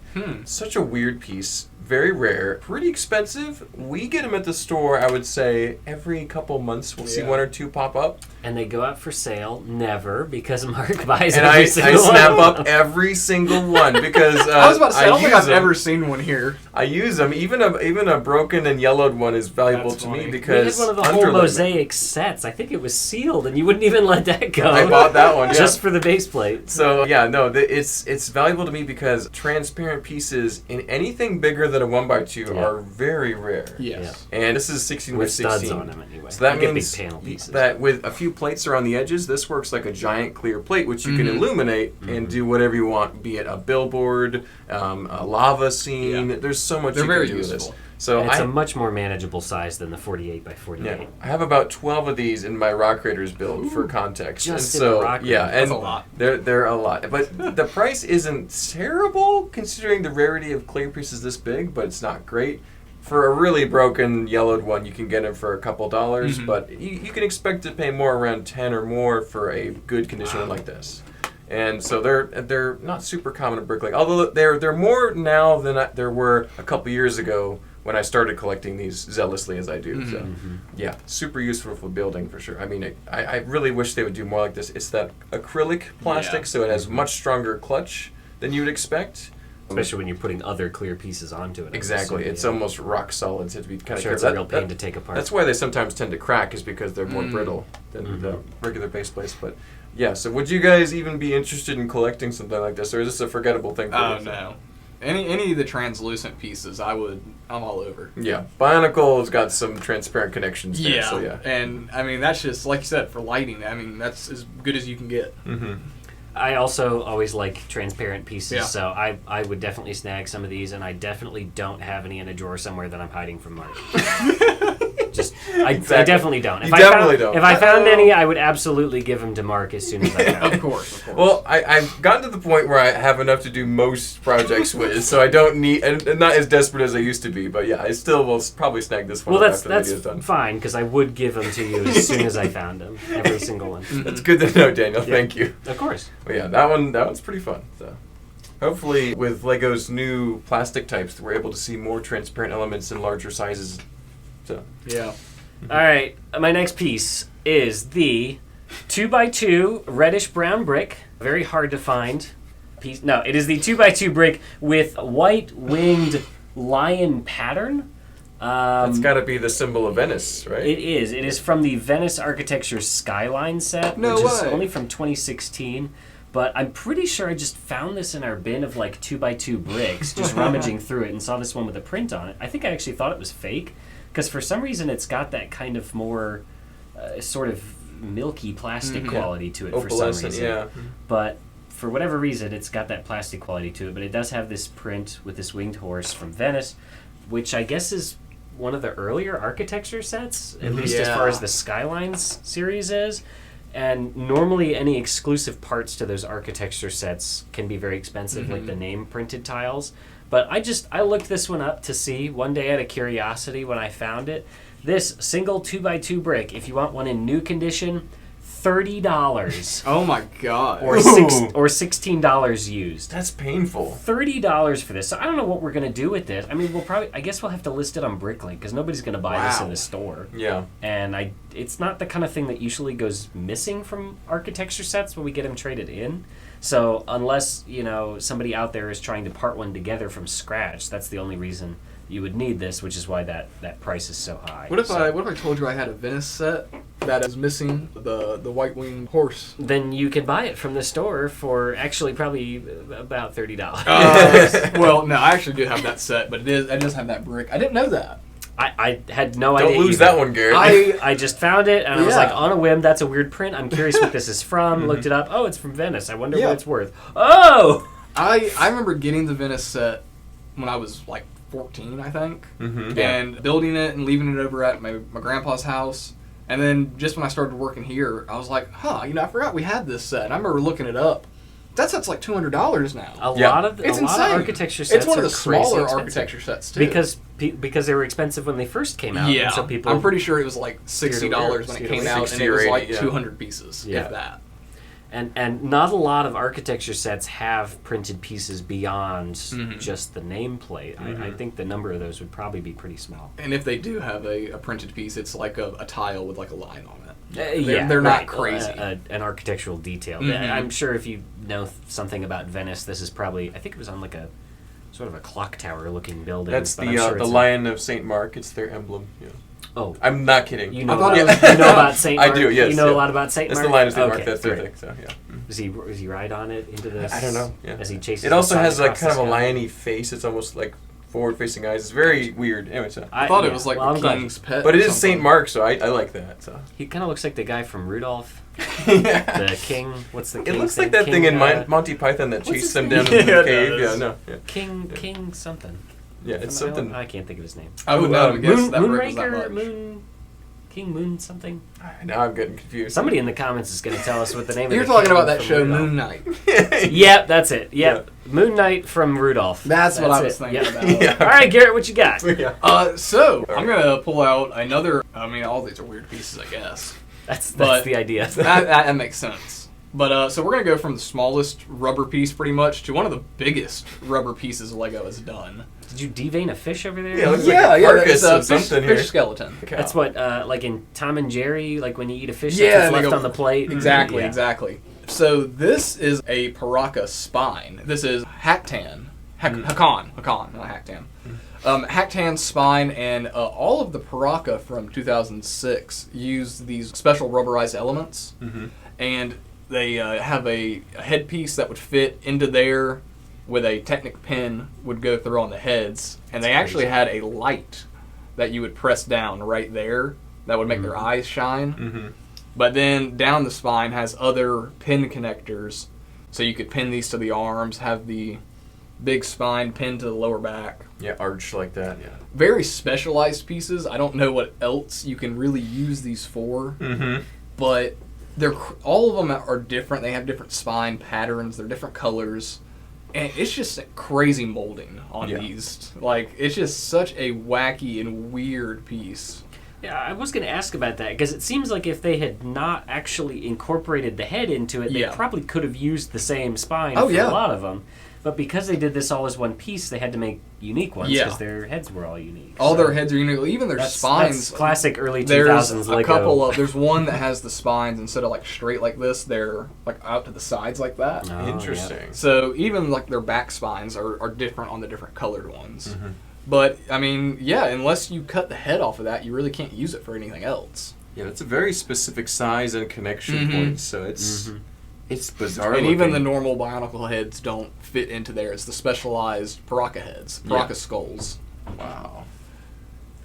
Speaker 1: Such a weird piece. Very rare. Pretty expensive. We get them at the store, I would say, every couple months we'll see 1 or 2 pop up.
Speaker 2: And they go out for sale, never, because Mark buys
Speaker 1: and
Speaker 2: every
Speaker 1: I
Speaker 2: single
Speaker 1: snap
Speaker 2: one.
Speaker 1: up every single one because
Speaker 3: I was about to say, I don't think I've
Speaker 1: them.
Speaker 3: ever seen one here.
Speaker 1: I use them. Even a broken and yellowed one is valuable
Speaker 3: That's
Speaker 1: to
Speaker 3: funny.
Speaker 1: me because
Speaker 2: we had one of the whole mosaic sets. I think it was sealed, and you wouldn't even let that go.
Speaker 1: I bought that one
Speaker 2: just for the base plate.
Speaker 1: So yeah, no, it's valuable to me because transparent pieces in anything bigger than a 1x2 are very rare.
Speaker 3: Yes.
Speaker 1: And this is 16 by
Speaker 2: with
Speaker 1: 16.
Speaker 2: studs on them anyway.
Speaker 1: So that
Speaker 2: you
Speaker 1: means
Speaker 2: get big panel pieces.
Speaker 1: that with a few plates around the edges, this works like a giant clear plate, which you can illuminate and do whatever you want, be it a billboard, a lava scene. There's so much you can do with this. So
Speaker 2: and it's a much more manageable size than the 48 by 48.
Speaker 1: Yeah, I have about 12 of these in my Rock Raiders build for context.
Speaker 2: Just
Speaker 1: and
Speaker 2: in
Speaker 1: so,
Speaker 2: the Rock Raiders.
Speaker 1: Yeah, and
Speaker 3: that's a lot.
Speaker 1: They're a lot. But the price isn't terrible considering the rarity of clear pieces this big, but it's not great. For a really broken yellowed one, you can get them for a couple dollars, but you can expect to pay more, around 10 or more for a good condition one like this. And so they're not super common at Bricklink, although they're more now than there were a couple years ago when I started collecting these zealously as I do. So yeah, super useful for building for sure. I mean, I really wish they would do more like this. It's that acrylic plastic, so it has much stronger clutch than you would expect.
Speaker 2: Especially when you're putting other clear pieces onto it.
Speaker 1: Exactly. It's almost rock solid, so it'd be kind of
Speaker 2: sure, it's a real pain to take apart.
Speaker 1: That's why they sometimes tend to crack, is because they're more brittle than the regular base plates. But yeah, so would you guys even be interested in collecting something like this, or is this a forgettable thing for you?
Speaker 3: Oh, no. Any of the translucent pieces, I'm all over.
Speaker 1: Yeah. Bionicle's got some transparent connections there, so yeah.
Speaker 3: And, I mean, that's just, like you said, for lighting, I mean, that's as good as you can get.
Speaker 2: I also always like transparent pieces, so I would definitely snag some of these, and I definitely don't have any in a drawer somewhere that I'm hiding from Mark. I definitely don't. If I found any, I would absolutely give them to Mark as soon as I found them.
Speaker 3: Of course.
Speaker 1: Well, I've gotten to the point where I have enough to do most projects with, so I don't need, and not as desperate as I used to be, but yeah, I still will probably snag this one
Speaker 2: well,
Speaker 1: after the video's done.
Speaker 2: Fine, because I would give them to you as soon as I found them. Every single one.
Speaker 1: That's good to know, Daniel. Yeah. Thank you.
Speaker 2: Of course.
Speaker 1: Well, yeah, that one's pretty fun. So, hopefully, with Lego's new plastic types, we're able to see more transparent elements in larger sizes. So,
Speaker 3: yeah.
Speaker 2: All right, my next piece is the 2x2 reddish brown brick. Very hard to find piece. No, it is the 2x2 brick with white winged lion pattern.
Speaker 1: That's got to be the symbol of Venice, right?
Speaker 2: It is. It is from the Venice Architecture Skyline set, which is only from 2016. But I'm pretty sure I just found this in our bin of like 2x2 bricks, just rummaging through it, and saw this one with a print on it. I think I actually thought it was fake, because for some reason it's got that kind of more sort of milky plastic quality to it for some reason.
Speaker 1: Yeah.
Speaker 2: But for whatever reason, it's got that plastic quality to it. But it does have this print with this winged horse from Venice, which I guess is one of the earlier architecture sets, at least as far as the Skylines series is. And normally any exclusive parts to those architecture sets can be very expensive, like the name printed tiles. But I looked this one up to see one day out of curiosity when I found it. This single 2x2 brick, if you want one in new condition, $30.
Speaker 3: Oh my god.
Speaker 2: Or $16 used.
Speaker 1: That's painful.
Speaker 2: $30 for this. So I don't know what we're gonna do with this. I mean, I guess we'll have to list it on Bricklink because nobody's gonna buy this in the store.
Speaker 1: Yeah.
Speaker 2: And it's not the kind of thing that usually goes missing from architecture sets when we get them traded in. So unless somebody out there is trying to part one together from scratch, that's the only reason you would need this, which is why that price is so high.
Speaker 3: What if I told you I had a Venice set for that is missing the white winged horse.
Speaker 2: Then you could buy it from the store for actually probably about $30.
Speaker 3: Well, no, I actually do have that set, but it does have that brick. I didn't know that.
Speaker 2: I had no idea.
Speaker 1: Don't lose
Speaker 2: either.
Speaker 1: that one, Garrett.
Speaker 2: I just found it, and I was like, on a whim, that's a weird print. I'm curious what this is from. Looked it up. Oh, it's from Venice. I wonder what it's worth. Oh!
Speaker 3: I remember getting the Venice set when I was like 14, I think, and building it and leaving it over at my grandpa's house. And then just when I started working here, I was like, I forgot we had this set. And I remember looking it up. That set's like $200 now.
Speaker 2: A lot of architecture sets.
Speaker 3: It's one of the smaller
Speaker 2: expensive.
Speaker 3: architecture sets too.
Speaker 2: Because they were expensive when they first came out.
Speaker 3: Yeah,
Speaker 2: and so people
Speaker 3: I'm pretty sure it was like $60 when it came out, and it was like 200 pieces, if that.
Speaker 2: And not a lot of architecture sets have printed pieces beyond just the nameplate. I think the number of those would probably be pretty small.
Speaker 3: And if they do have a printed piece, it's like a tile with like a line on it.
Speaker 2: They're
Speaker 3: not crazy.
Speaker 2: An architectural detail. I'm sure if you know something about Venice, this is probably, I think it was on like a sort of a clock tower looking building.
Speaker 1: That's the Lion of St. Mark. It's their emblem. Yeah.
Speaker 2: Oh,
Speaker 1: I'm not kidding.
Speaker 2: You know about St. Mark?
Speaker 1: I do, yes.
Speaker 2: You know a lot about St. Mark?
Speaker 1: That's the Lion of St. Mark. That's their thing. So, yeah.
Speaker 2: Does he ride on it into this?
Speaker 1: I don't know. Yeah.
Speaker 2: As he chases.
Speaker 1: It also has like kind of a lion-y face. It's almost like forward-facing eyes. It's very weird. Anyway, so
Speaker 3: I thought it was like the king's pet.
Speaker 1: But it is St. Mark, so I like that. So
Speaker 2: he kind of looks like the guy from Rudolph.
Speaker 1: Yeah.
Speaker 2: The king. What's the king?
Speaker 1: It looks like that thing in Monty Python that chased them down in the cave. Yeah, no. Yeah.
Speaker 2: King something.
Speaker 1: Yeah, it's something.
Speaker 2: I can't think of his name.
Speaker 3: I would not guess that brick was that
Speaker 2: Moonraker,
Speaker 3: much.
Speaker 2: King Moon something.
Speaker 1: Now I'm getting confused.
Speaker 2: Somebody in the comments is going to tell us what the name.
Speaker 3: You're
Speaker 2: of the
Speaker 3: talking
Speaker 2: king
Speaker 3: about that show
Speaker 2: Rudolph.
Speaker 3: Moon Knight.
Speaker 2: Yep, that's it. Yep, Moon Knight from Rudolph.
Speaker 3: That's what I was thinking about.
Speaker 2: Yeah. All right, Garrett, what you got?
Speaker 3: So I'm gonna pull out another. I mean, all these are weird pieces, I guess.
Speaker 2: That's the idea.
Speaker 3: that makes sense. But so we're gonna go from the smallest rubber piece, pretty much, to one of the biggest rubber pieces Lego has done.
Speaker 2: Did you devein a fish over there?
Speaker 1: Yeah, it looks like a carcass of something here.
Speaker 3: Fish skeleton.
Speaker 2: That's what, like in Tom and Jerry, like when you eat a fish
Speaker 3: that's
Speaker 2: left on the plate.
Speaker 3: Exactly, exactly. So this is a Paraka Spine. This is Hacktan. Hakan, not Hacktan. Hacktan Spine, and all of the Paraka from 2006 use these special rubberized elements, and they have a headpiece that would fit into there with a Technic pin would go through on the heads, and they actually had a light that you would press down right there that would make their eyes shine. But then down the spine has other pin connectors, so you could pin these to the arms, have the big spine pinned to the lower back.
Speaker 1: Yeah, arch like that, yeah.
Speaker 3: Very specialized pieces. I don't know what else you can really use these for, but all of them are different. They have different spine patterns. They're different colors. And it's just crazy molding on these. Like, it's just such a wacky and weird piece.
Speaker 2: Yeah, I was going to ask about that, because it seems like if they had not actually incorporated the head into it, they probably could have used the same spine for a lot of them. But because they did this all as one piece, they had to make unique ones, because their heads were all unique.
Speaker 3: All their heads are unique. Even their spines.
Speaker 2: That's classic early 2000s Lego.
Speaker 3: There's one that has the spines, instead of like straight like this, they're like out to the sides like that.
Speaker 2: Oh,
Speaker 1: interesting.
Speaker 2: Yeah.
Speaker 3: So even like their back spines are different on the different colored ones. But, I mean, unless you cut the head off of that, you really can't use it for anything else.
Speaker 1: Yeah, it's a very specific size and connection point, so it's bizarre.
Speaker 3: And even the normal Bionicle heads don't fit into there. It's the specialized Paraka heads, Paraka skulls.
Speaker 1: Wow.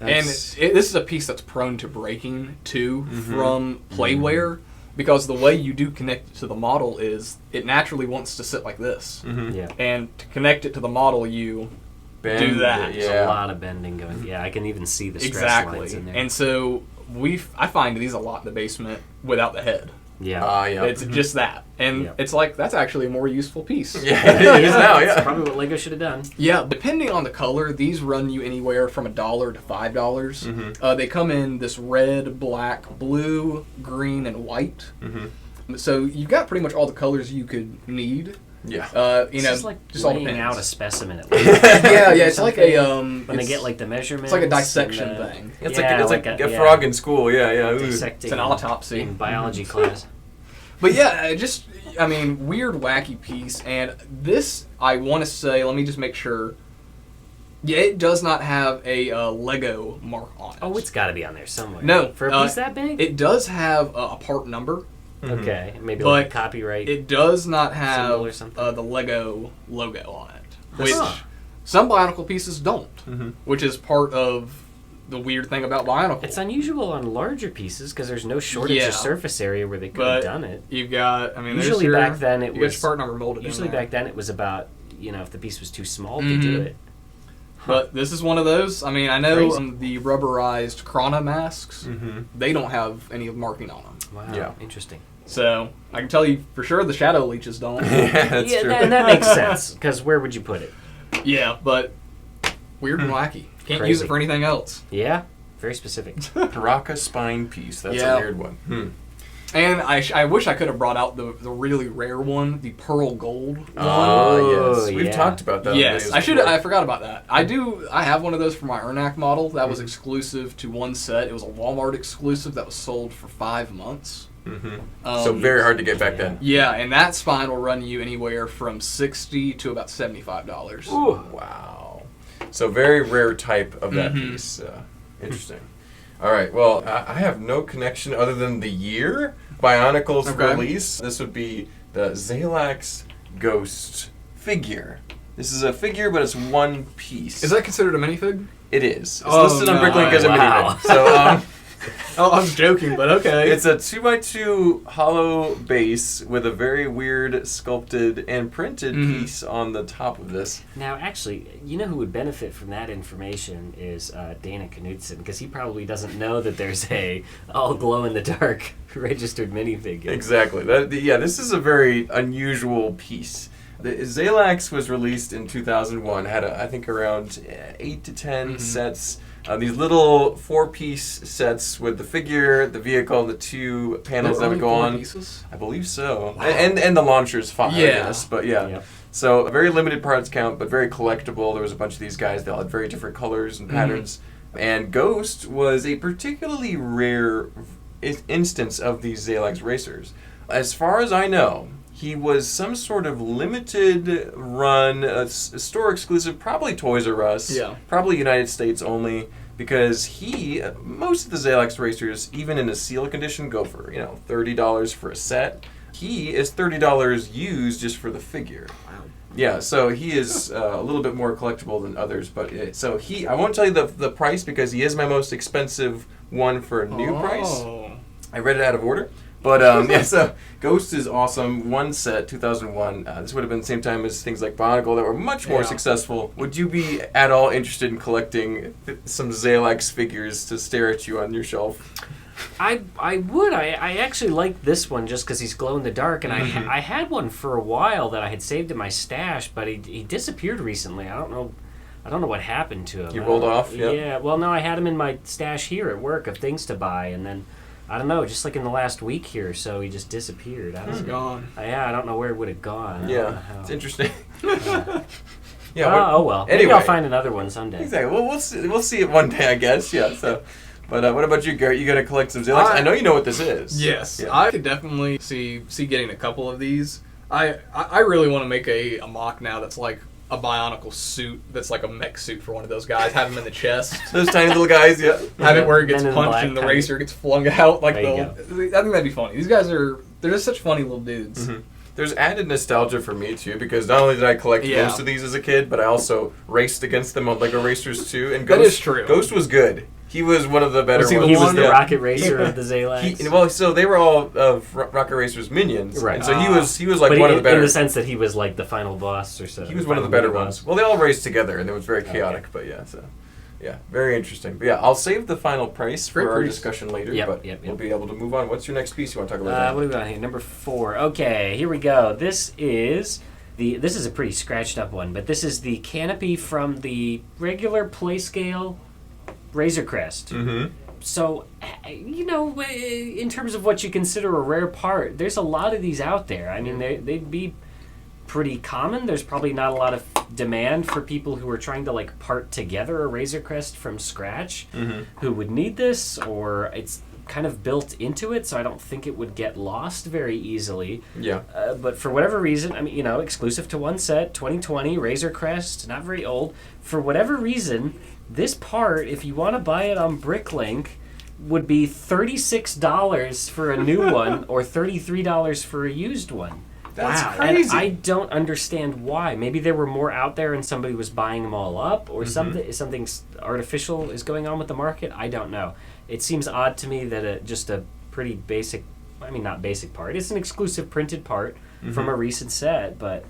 Speaker 3: And this is a piece that's prone to breaking, too, from playware, because the way you do connect it to the model is it naturally wants to sit like this. And to connect it to the model, you do that.
Speaker 2: There's a lot of bending going. Yeah, I can even see the stress lines in there.
Speaker 3: And so I find these a lot in the basement without the head.
Speaker 2: Yeah.
Speaker 3: It's just that. And it's like, that's actually a more useful piece.
Speaker 1: Yeah, it is now,
Speaker 2: That's probably what Lego should have done.
Speaker 3: Yeah, depending on the color, these run you anywhere from $1 to $5. They come in this red, black, blue, green, and white. So you've got pretty much all the colors you could need.
Speaker 2: Yeah.
Speaker 3: You know,
Speaker 2: it's like
Speaker 3: just all
Speaker 2: laying
Speaker 3: depends.
Speaker 2: out a specimen at least.
Speaker 3: It's like a
Speaker 2: when they get like the measurements.
Speaker 3: It's like a dissection thing.
Speaker 1: It's like a frog in school.
Speaker 3: It's an autopsy
Speaker 2: in biology class.
Speaker 3: But weird, wacky piece. And this, I want to say, let me just make sure. Yeah, it does not have a Lego mark on it.
Speaker 2: Oh, it's got to be on there somewhere.
Speaker 3: No.
Speaker 2: For a piece that big?
Speaker 3: It does have a part number.
Speaker 2: Okay, maybe
Speaker 3: But
Speaker 2: like a copyright.
Speaker 3: It does not
Speaker 2: symbol or
Speaker 3: have
Speaker 2: something?
Speaker 3: the Lego logo on it.
Speaker 2: Which
Speaker 3: Some Bionicle pieces don't, which is part of the weird thing about Bionicle.
Speaker 2: It's unusual on larger pieces because there's no shortage of surface area where they could have done it.
Speaker 3: You've got,
Speaker 2: usually back then it was
Speaker 3: part number molded.
Speaker 2: Usually back then it was about if the piece was too small to do it.
Speaker 3: But this is one of those. I mean, I know the rubberized Chrono masks, they don't have any marking on them.
Speaker 2: Wow, interesting.
Speaker 3: So I can tell you for sure the Shadow Leeches don't.
Speaker 1: That's true.
Speaker 2: And that makes sense because where would you put it?
Speaker 3: Yeah, but weird and wacky. Can't use it for anything else.
Speaker 2: Yeah, very specific.
Speaker 1: Paraka Spine piece. That's a weird one.
Speaker 3: And I wish I could have brought out the really rare one, the Pearl Gold one.
Speaker 1: Oh, yes. We've talked about that.
Speaker 3: Yes, I forgot about that. I have one of those for my Ernak model. That was exclusive to one set. It was a Walmart exclusive that was sold for 5 months.
Speaker 1: So very hard to get back then.
Speaker 3: Yeah, and that spine will run you anywhere from $60 to about $75.
Speaker 1: Ooh, wow. So very rare type of that piece. Interesting. All right. Well, I have no connection other than the year Bionicle's release. This would be the Zelda Ghost figure. This is a figure, but it's one piece.
Speaker 3: Is that considered a minifig?
Speaker 1: It is. It's listed on Bricklink as a minifig. So,
Speaker 3: oh, I'm joking, but okay.
Speaker 1: It's a 2x2 hollow base with a very weird sculpted and printed piece on the top of this.
Speaker 2: Now, actually, you know who would benefit from that information is Dana Knudsen, because he probably doesn't know that there's a all glow-in-the-dark registered minifig.
Speaker 1: Exactly. This is a very unusual piece. The Zalax was released in 2001, had I think around 8 to 10 sets. These little 4-piece sets with the figure, the vehicle, the 2 panels that would go on.
Speaker 3: Pieces?
Speaker 1: I believe so. Wow. And the launcher's 5, yes. But So a very limited parts count, but very collectible. There was a bunch of these guys. They all had very different colors and patterns. And Ghost was a particularly rare instance of these Zalax racers. As far as I know, he was some sort of limited run, a store exclusive, probably Toys R Us, probably United States only, because most of the Zalax racers, even in a seal condition, go for $30 for a set. He is $30 used just for the figure. Wow. Yeah, so he is a little bit more collectible than others, but I won't tell you the price because he is my most expensive one for a new price. I read it out of order. But so Ghost is awesome. One set, 2001. This would have been the same time as things like Bionicle that were much more successful. Would you be at all interested in collecting some Zalax figures to stare at you on your shelf?
Speaker 2: I would. I actually like this one just because he's glow in the dark, and I had one for a while that I had saved in my stash, but he disappeared recently. I don't know what happened to him.
Speaker 1: He rolled off? Yep.
Speaker 2: Yeah. Well, no, I had him in my stash here at work of things to buy, and then I don't know, just like in the last week here or so, he just disappeared.
Speaker 3: He's gone.
Speaker 2: I don't know where it would have gone.
Speaker 1: Yeah, it's interesting.
Speaker 2: Oh well.
Speaker 1: Anyway,
Speaker 2: maybe I'll find another one someday.
Speaker 1: Exactly. Well, we'll see it one day, I guess. Yeah. So, but what about you, Garrett? You gonna collect some Zalax? I know you know what this is.
Speaker 3: Yes, yeah. I could definitely see getting a couple of these. I really want to make a mock now that's like a Bionicle suit that's like a mech suit for one of those guys. Have him in the chest.
Speaker 1: Those tiny little guys, yeah.
Speaker 3: Have it where it gets punched and the racer gets flung out. I think that'd be funny. These guys they're just such funny little dudes.
Speaker 1: There's added nostalgia for me too, because not only did I collect most of these as a kid, but I also raced against them on Lego Racers too. And Ghost,
Speaker 3: that is true.
Speaker 1: Ghost was good. He was one of the better ones.
Speaker 2: He was the Rocket Racer of the Zalax.
Speaker 1: So they were all of Rocket Racer's minions,
Speaker 2: right?
Speaker 1: And so he was like one of the better.
Speaker 2: In the sense that he was like the final boss or so.
Speaker 1: He was one of the better ones. Well, they all raced together, and it was very chaotic. But very interesting. But I'll save the final price for our discussion later. We'll be able to move on. What's your next piece you want to talk about?
Speaker 2: What do we got here? Number 4. Okay, here we go. This is a pretty scratched up one, but this is the Canopy from the regular play scale Razor Crest. So, in terms of what you consider a rare part, there's a lot of these out there. I mean, they'd be pretty common. There's probably not a lot of demand for people who are trying to part together a Razor Crest from scratch who would need this, or kind of built into it, so I don't think it would get lost very easily.
Speaker 1: Yeah.
Speaker 2: But for whatever reason, I mean, exclusive to one set, 2020, Razor Crest, not very old. For whatever reason, this part, if you want to buy it on Bricklink, would be $36 for a new one or $33 for a used one.
Speaker 1: That's
Speaker 2: wow.
Speaker 1: crazy.
Speaker 2: And I don't understand why. Maybe there were more out there and somebody was buying them all up, or something artificial is going on with the market. I don't know. It seems odd to me that just a pretty basic, I mean, not basic part. It's an exclusive printed part from a recent set, but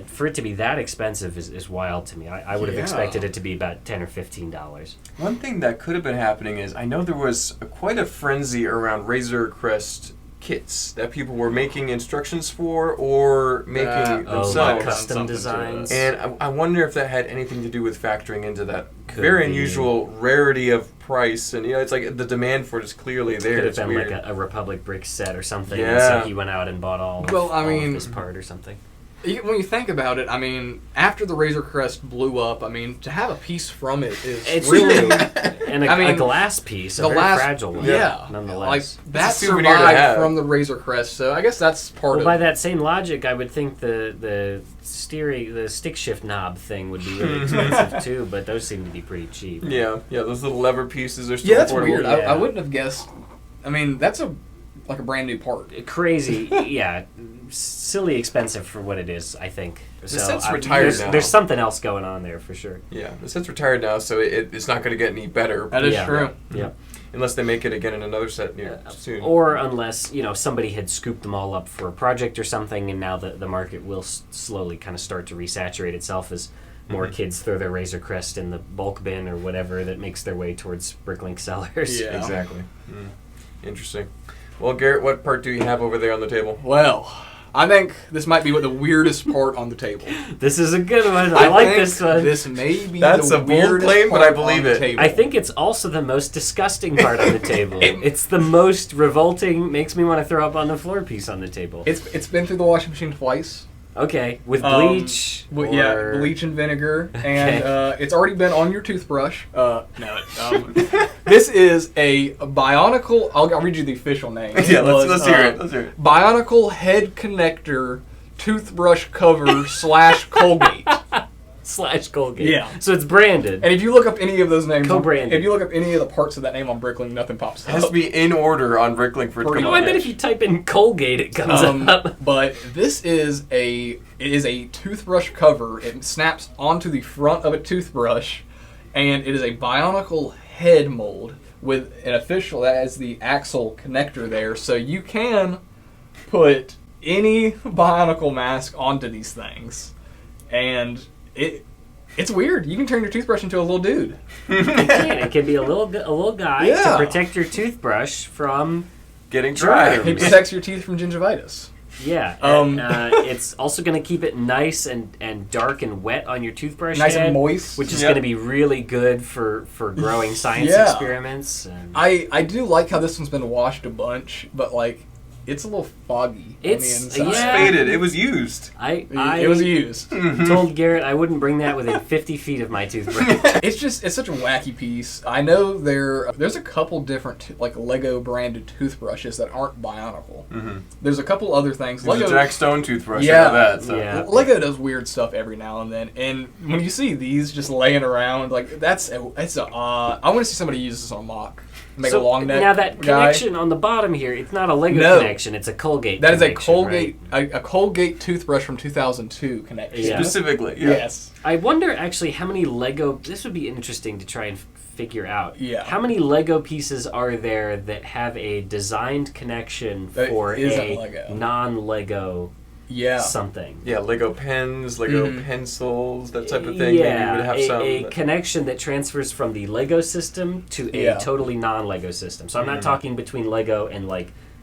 Speaker 2: for it to be that expensive is wild to me. I would have expected it to be about $10 or $15.
Speaker 1: One thing that could have been happening is I know there was quite a frenzy around Razor Crest kits that people were making instructions for or making themselves.
Speaker 2: Custom designs.
Speaker 1: And I wonder if that had anything to do with factoring into that very unusual rarity of price. And it's like the demand for it is clearly there.
Speaker 2: Could have
Speaker 1: it's
Speaker 2: been
Speaker 1: weird.
Speaker 2: like a Republic brick set or something.
Speaker 1: Yeah.
Speaker 2: And so he went out and bought all of this part or something.
Speaker 3: When you think about it, I mean, after the Razor Crest blew up, I mean, to have a piece from it is
Speaker 2: it's
Speaker 3: really...
Speaker 2: and a glass piece, a very fragile one, nonetheless.
Speaker 3: Like, that survived from the Razor Crest, so I guess that's part of it.
Speaker 2: By that same logic, I would think the stick shift knob thing would be really expensive too, but those seem to be pretty cheap.
Speaker 1: Yeah, those little lever pieces are still
Speaker 3: that's
Speaker 1: affordable.
Speaker 3: weird. I wouldn't have guessed. I mean, that's like a brand new part.
Speaker 2: Crazy, silly expensive for what it is, I think.
Speaker 1: The set's retired now.
Speaker 2: There's something else going on there for sure.
Speaker 1: Yeah, the set's retired now, so it's not going to get any better.
Speaker 3: That is true.
Speaker 2: Yeah.
Speaker 1: Unless they make it again in another set soon.
Speaker 2: Or unless, somebody had scooped them all up for a project or something, and now the market will slowly kind of start to resaturate itself as more kids throw their Razor Crest in the bulk bin or whatever that makes their way towards Bricklink sellers.
Speaker 1: Yeah, exactly. Interesting. Well, Garrett, what part do you have over there on the table?
Speaker 3: Well, I think this might be the weirdest part on the table.
Speaker 2: This is a good one. I like this one.
Speaker 3: This may be
Speaker 1: That's
Speaker 3: the
Speaker 1: a bold
Speaker 3: weirdest
Speaker 1: claim, but
Speaker 3: part
Speaker 1: I believe
Speaker 3: on the
Speaker 1: it.
Speaker 3: table.
Speaker 2: I think it's also the most disgusting part on the table. It's the most revolting, makes me want to throw up on the floor piece on the table.
Speaker 3: It's been through the washing machine twice.
Speaker 2: Okay, with bleach.
Speaker 3: Bleach and vinegar, and it's already been on your toothbrush. This is a Bionicle. I'll read you the official name.
Speaker 1: Yeah, let's hear it. Let's hear it.
Speaker 3: Bionicle head connector toothbrush cover / Colgate.
Speaker 2: / Colgate.
Speaker 3: Yeah.
Speaker 2: So it's branded.
Speaker 3: And if you look up any of those names,
Speaker 2: Co-branded.
Speaker 3: if you look up any of the parts of that name on Bricklink, nothing pops up.
Speaker 1: It has to be in order on Bricklink for it to come up.
Speaker 2: I bet if you type in Colgate, it comes up.
Speaker 3: But this is a toothbrush cover. It snaps onto the front of a toothbrush, and it is a Bionicle head mold with an official that has the axle connector there, so you can put any Bionicle mask onto these things, and it's weird. You can turn your toothbrush into a little dude.
Speaker 2: It can be a little guy to protect your toothbrush from
Speaker 1: getting dry.
Speaker 3: It protects your teeth from gingivitis.
Speaker 2: Yeah. It's also going to keep it nice and dark and wet on your toothbrush
Speaker 3: nice
Speaker 2: head,
Speaker 3: and moist.
Speaker 2: which is going to be really good for growing science experiments. And
Speaker 3: I do like how this one's been washed a bunch, but it's a little foggy on the inside.
Speaker 1: It's faded. It was used.
Speaker 3: It was used.
Speaker 2: Told Garrett I wouldn't bring that within 50 feet of my toothbrush.
Speaker 3: It's such a wacky piece. I know there's a couple different Lego branded toothbrushes that aren't Bionicle. There's a couple other things.
Speaker 1: There's a Jack Stone toothbrush.
Speaker 3: Lego does weird stuff every now and then, and when you see these just laying around, I want to see somebody use this on a mock. Make a long neck.
Speaker 2: Now that connection on the bottom here, it's not a Lego connection, it's a Colgate
Speaker 3: That is a
Speaker 2: Colgate,
Speaker 3: right? a Colgate toothbrush from 2002 connection.
Speaker 2: Yeah.
Speaker 1: Specifically,
Speaker 3: Yes.
Speaker 2: I wonder actually how many Lego, this would be interesting to try and figure out.
Speaker 3: Yeah.
Speaker 2: How many Lego pieces are there that have a designed connection for a non-Lego something?
Speaker 1: Yeah, Lego pens, Lego pencils, that type of thing.
Speaker 2: Yeah,
Speaker 1: Maybe we would have
Speaker 2: a connection that transfers from the Lego system to a totally non-Lego system. So I'm not talking between Lego and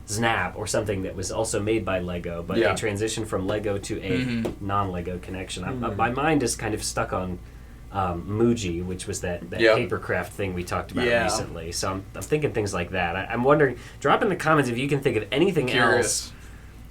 Speaker 2: Snap or something that was also made by Lego, but a transition from Lego to a non-Lego connection. My mind is kind of stuck on Muji, which was that papercraft thing we talked about recently. So I'm thinking things like that. I'm wondering, drop in the comments if you can think of anything else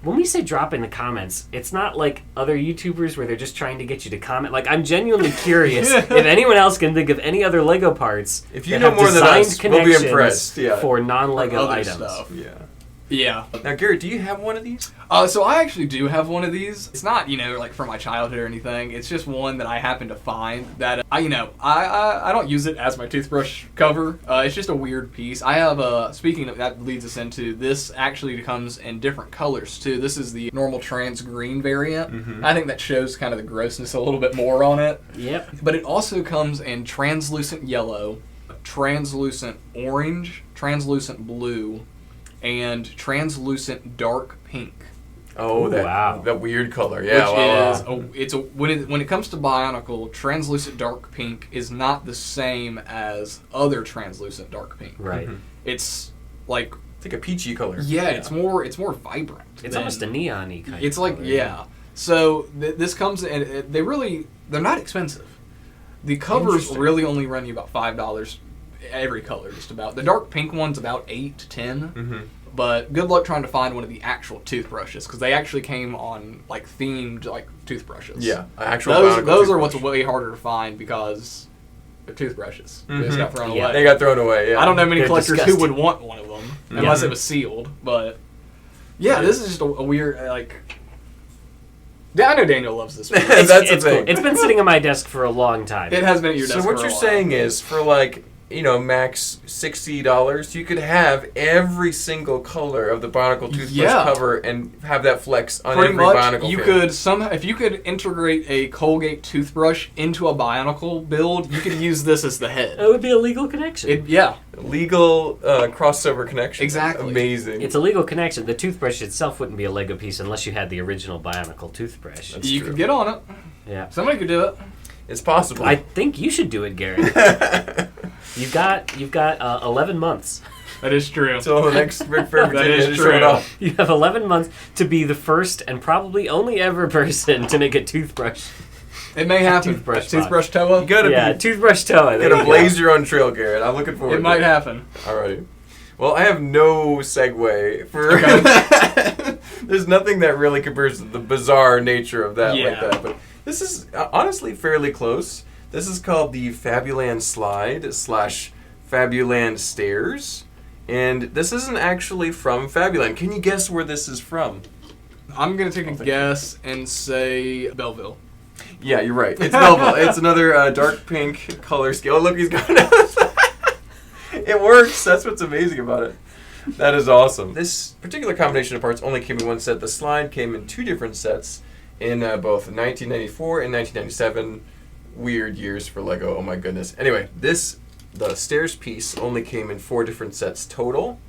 Speaker 2: When we say drop in the comments, it's not like other YouTubers where they're just trying to get you to comment. Like, I'm genuinely curious if anyone else can think of any other Lego parts.
Speaker 1: If you know more than us, we'll be impressed. Yeah.
Speaker 2: For non-Lego
Speaker 3: Other
Speaker 2: items.
Speaker 3: stuff.
Speaker 1: Yeah. Now, Garrett, do you have one of these?
Speaker 3: So I actually do have one of these. It's not, like from my childhood or anything. It's just one that I happened to find that I don't use it as my toothbrush cover. It's just a weird piece. I have speaking of that leads us into this actually comes in different colors too. This is the normal trans green variant. Mm-hmm. I think that shows kind of the grossness a little bit more on it.
Speaker 2: Yep.
Speaker 3: But it also comes in translucent yellow, translucent orange, translucent blue, and translucent dark pink.
Speaker 1: Oh, that weird color, yeah.
Speaker 3: When it comes to Bionicle, translucent dark pink is not the same as other translucent dark pink.
Speaker 2: Right.
Speaker 1: Mm-hmm.
Speaker 3: It's like
Speaker 1: a peachy color.
Speaker 3: Yeah, it's more vibrant.
Speaker 2: It's almost a neon-y kind.
Speaker 3: It's
Speaker 2: of
Speaker 3: like
Speaker 2: color.
Speaker 3: So this comes in. They're not expensive. The covers really only run you about $5 every color, just about. The dark pink one's about $8 to $10.
Speaker 1: Mm-hmm.
Speaker 3: But good luck trying to find one of the actual toothbrushes, because they actually came on like themed like toothbrushes.
Speaker 1: Yeah, actual.
Speaker 3: Those are what's way harder to find because they're toothbrushes.
Speaker 1: Mm-hmm.
Speaker 3: They just got thrown away.
Speaker 1: They got thrown away. Yeah.
Speaker 3: I don't know many
Speaker 2: They're
Speaker 3: collectors
Speaker 2: disgusting.
Speaker 3: who would want one of them unless it was sealed. But yeah, this is just a weird like. Yeah, I know Daniel loves this one.
Speaker 1: That's the thing.
Speaker 2: Cool. It's been sitting on my desk for a long time.
Speaker 3: It has been at your desk.
Speaker 1: So what
Speaker 3: for a
Speaker 1: you're
Speaker 3: while.
Speaker 1: saying is, for like max $60, you could have every single color of the Bionicle toothbrush cover and have that flex on
Speaker 3: pretty
Speaker 1: every
Speaker 3: much,
Speaker 1: Bionicle.
Speaker 3: You
Speaker 1: fan.
Speaker 3: could if you could integrate a Colgate toothbrush into a Bionicle build, you could use this as the head.
Speaker 2: It would be a legal connection.
Speaker 1: Legal crossover connection.
Speaker 3: Exactly.
Speaker 1: Amazing.
Speaker 2: It's a legal connection. The toothbrush itself wouldn't be a Lego piece unless you had the original Bionicle toothbrush.
Speaker 3: You could get on it.
Speaker 2: Yeah.
Speaker 3: Somebody could do it.
Speaker 1: It's possible.
Speaker 2: I think you should do it, Garrett. You've got 11 months.
Speaker 3: That is true.
Speaker 1: Until the next Rick Fair
Speaker 3: That
Speaker 1: Virginia
Speaker 3: is
Speaker 1: is
Speaker 3: true.
Speaker 1: showing up.
Speaker 2: You have 11 months to be the first and probably only ever person to make a toothbrush.
Speaker 3: It may happen. Toothbrush Toa.
Speaker 1: You gotta
Speaker 2: toothbrush Toa.
Speaker 1: You gotta blaze your own trail, Garrett. I'm looking forward.
Speaker 3: It might happen.
Speaker 1: Alrighty. Well, I have no segue for. There's nothing that really compares to the bizarre nature of that like that. But this is honestly fairly close. This is called the Fabuland Slide / Fabuland Stairs. And this isn't actually from Fabuland. Can you guess where this is from?
Speaker 3: I'm going to take a guess and say Belleville.
Speaker 1: Yeah, you're right. It's Belleville. It's another dark pink color scale. Oh, look, he's got it works. That's what's amazing about it. That is awesome. This particular combination of parts only came in one set. The slide came in two different sets in both 1994 and 1997. Weird years for Lego. Oh my goodness. Anyway, the stairs piece only came in 4 different sets total,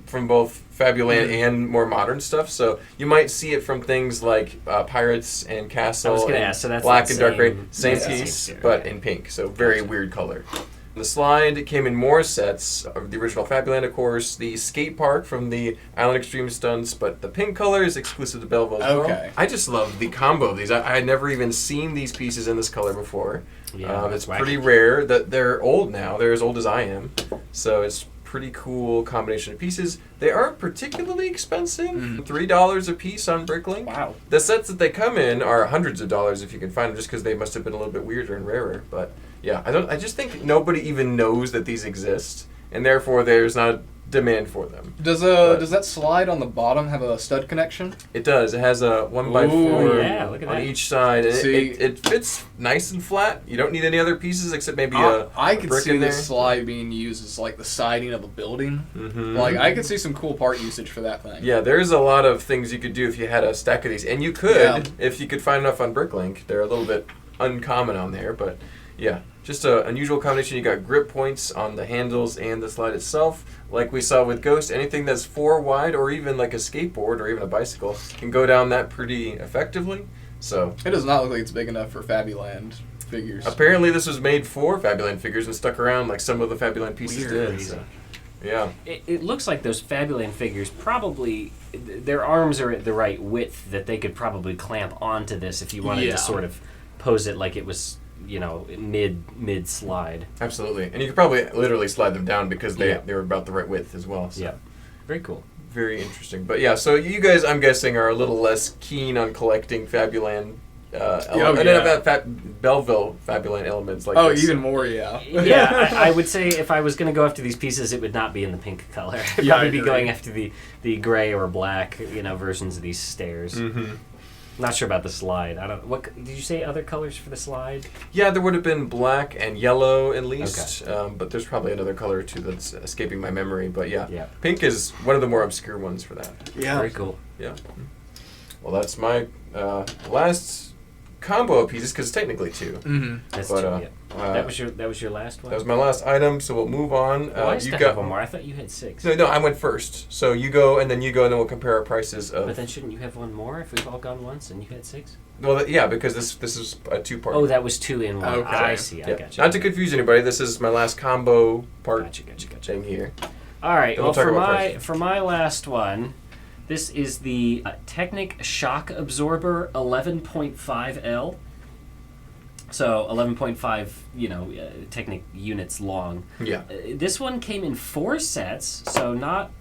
Speaker 1: from both Fabuland and more modern stuff. So you might see it from things like Pirates and Castle,
Speaker 2: so that's
Speaker 1: Black and Dark Gray, same
Speaker 2: yeah,
Speaker 1: piece,
Speaker 2: same
Speaker 1: but in pink. So very weird color. The slide came in more sets of the original Fabuland, of course, the skate park from the Island Extreme stunts, but the pink color is exclusive to Belleville as well. I just love the combo of these. I had never even seen these pieces in this color before.
Speaker 2: Yeah,
Speaker 1: it's pretty rare. They're old now. They're as old as I am. So it's pretty cool combination of pieces. They aren't particularly expensive. $3 a piece on Bricklink.
Speaker 3: Wow.
Speaker 1: The sets that they come in are hundreds of dollars if you can find them, just because they must have been a little bit weirder and rarer. But yeah, I just think nobody even knows that these exist, and therefore there's not demand for them.
Speaker 3: Does that slide on the bottom have a stud connection?
Speaker 1: It does. It has a 1x4
Speaker 2: yeah, look at
Speaker 1: on
Speaker 2: that.
Speaker 1: each side. And it fits nice and flat. You don't need any other pieces except maybe
Speaker 3: I could
Speaker 1: brick
Speaker 3: see
Speaker 1: in there.
Speaker 3: this slide being used as like the siding of a building.
Speaker 1: Mm-hmm.
Speaker 3: Like I could see some cool part usage for that thing.
Speaker 1: Yeah, there's a lot of things you could do if you had a stack of these, and you could if you could find enough on Bricklink. They're a little bit uncommon on there, but yeah. Just an unusual combination. You got grip points on the handles and the slide itself. Like we saw with Ghost, anything that's 4 wide or even like a skateboard or even a bicycle can go down that pretty effectively. So
Speaker 3: It does not look like it's big enough for Fabuland figures.
Speaker 1: apparently this was made for Fabuland figures and stuck around like some of the Fabuland pieces
Speaker 2: Weird.
Speaker 1: did. So, yeah.
Speaker 2: It looks like those Fabuland figures probably, their arms are at the right width that they could probably clamp onto this if you wanted to sort of pose it like it was, mid slide.
Speaker 1: Absolutely. And you could probably literally slide them down because they were about the right width as well. So.
Speaker 2: Yeah. Very cool.
Speaker 1: very interesting. But yeah, so you guys, I'm guessing, are a little less keen on collecting Fabuland Belleville Fabuland elements like this.
Speaker 3: Even more, yeah.
Speaker 2: Yeah, I would say if I was going to go after these pieces, it would not be in the pink color. I'd probably be going after the gray or black, versions of these stairs.
Speaker 1: Mm-hmm.
Speaker 2: Not sure about the slide. I don't. What did you say? Other colors for the slide?
Speaker 1: Yeah, there would have been black and yellow at least. Okay. But there's probably another color or two that's escaping my memory. But yeah, pink is one of the more obscure ones for that.
Speaker 3: Yeah,
Speaker 2: very cool.
Speaker 1: Yeah. Well, that's my last combo of pieces because technically two.
Speaker 2: Mm-hmm. That's two. Yeah. That was your last one.
Speaker 1: That was my last item. So we'll move on.
Speaker 2: I used to have one more. I thought you had 6.
Speaker 1: No, I went first. So you go, and then you go, and then we'll compare our prices.
Speaker 2: But then shouldn't you have one more if we've all gone once and you had 6?
Speaker 1: Well, yeah, because this is a 2-part.
Speaker 2: Oh, that was 2 in 1.
Speaker 3: Okay.
Speaker 2: I see. Yeah. I got you.
Speaker 1: Not to confuse anybody. This is my last combo part.
Speaker 2: Gotcha.
Speaker 1: Thing here.
Speaker 2: All right. Well, for my last one, this is the Technic Shock Absorber 11.5L. So 11.5, Technic units long.
Speaker 1: Yeah.
Speaker 2: This one came in 4 sets, so not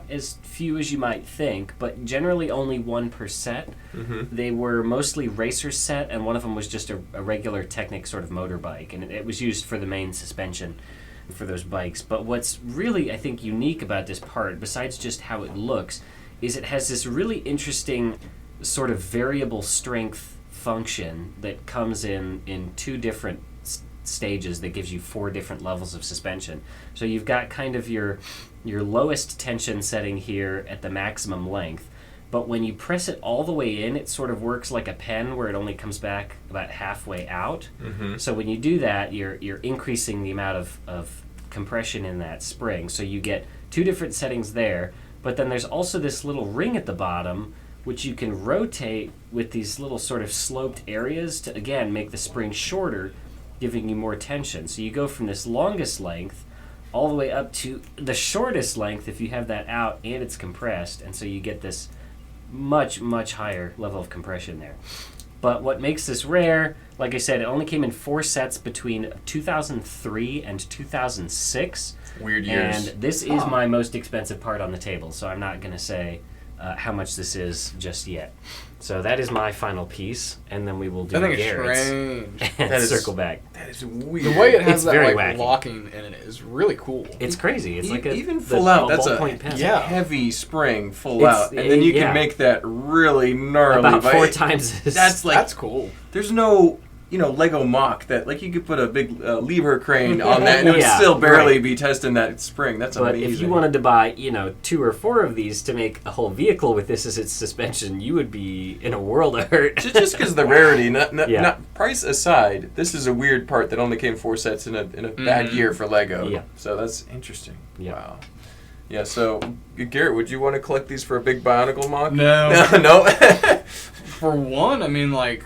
Speaker 2: as few as you might think, but generally only 1 per set.
Speaker 1: Mm-hmm.
Speaker 2: They were mostly racer set, and one of them was just a regular Technic sort of motorbike, and it was used for the main suspension for those bikes. But what's really, I think, unique about this part, besides just how it looks, is it has this really interesting sort of variable strength function that comes in 2 different stages that gives you 4 different levels of suspension. So you've got kind of your lowest tension setting here at the maximum length, but when you press it all the way in, it sort of works like a pen where it only comes back about halfway out.
Speaker 1: Mm-hmm.
Speaker 2: So when you do that, you're increasing the amount of compression in that spring. So you get 2 different settings there, but then there's also this little ring at the bottom which you can rotate with these little sort of sloped areas to, again, make the spring shorter, giving you more tension. So you go from this longest length all the way up to the shortest length if you have that out and it's compressed, and so you get this much, much higher level of compression there. But what makes this rare, like I said, it only came in 4 sets between 2003 and 2006.
Speaker 1: Weird years.
Speaker 2: And this is my most expensive part on the table, so I'm not going to say how much this is just yet. So that is my final piece, and then we will do Garrett's.
Speaker 3: Strange.
Speaker 2: And circle back.
Speaker 1: That is weird.
Speaker 3: The way it has
Speaker 2: It's
Speaker 3: that
Speaker 2: very
Speaker 3: like
Speaker 2: wacky.
Speaker 3: locking in it is really cool.
Speaker 2: It's crazy. It's like
Speaker 1: even full out. That's a
Speaker 3: Yeah.
Speaker 1: heavy spring full
Speaker 2: It's-
Speaker 1: out, and then you can make that really gnarly.
Speaker 2: about 4 times as...
Speaker 3: That's cool.
Speaker 1: There's no Lego mock that like you could put a big lever crane on that and it would
Speaker 2: Yeah,
Speaker 1: still barely
Speaker 2: right.
Speaker 1: be testing that spring. That's
Speaker 2: But
Speaker 1: amazing.
Speaker 2: if you wanted to buy, 2 or 4 of these to make a whole vehicle with this as its suspension, you would be in a world of hurt.
Speaker 1: just because the rarity, not
Speaker 2: Yeah.
Speaker 1: price aside, this is a weird part that only came 4 sets in a bad year for Lego.
Speaker 2: Yeah.
Speaker 1: So that's interesting.
Speaker 2: Yeah.
Speaker 1: Wow. Yeah. So Garrett, would you want to collect these for a big Bionicle mock?
Speaker 3: No.
Speaker 1: No.
Speaker 3: For one, I mean, like,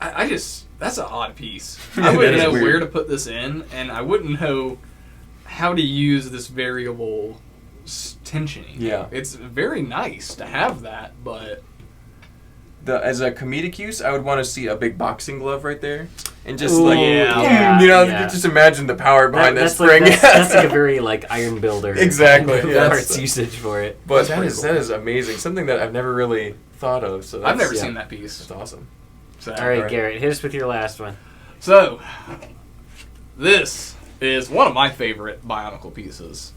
Speaker 3: I just, that's an odd piece.
Speaker 1: Yeah,
Speaker 3: I wouldn't
Speaker 1: that
Speaker 3: know
Speaker 1: is weird.
Speaker 3: where to put this in, and I wouldn't know how to use this variable tensioning.
Speaker 1: Yeah.
Speaker 3: It's very nice to have that, but...
Speaker 1: As a comedic use, I would want to see a big boxing glove right there, and just
Speaker 2: Ooh,
Speaker 1: like
Speaker 2: yeah.
Speaker 1: just imagine the power behind that
Speaker 2: that's
Speaker 1: spring.
Speaker 2: Like, that's like a very Iron Builder
Speaker 1: Exactly, yeah.
Speaker 2: parts usage for it.
Speaker 1: But
Speaker 3: That's pretty
Speaker 1: that is amazing. Something that I've never really thought of. So
Speaker 3: I've never
Speaker 1: yeah.
Speaker 3: seen that piece.
Speaker 1: That's awesome.
Speaker 3: So,
Speaker 2: All right, Garrett, hit us with your last one.
Speaker 3: So, this is one of my favorite Bionicle pieces.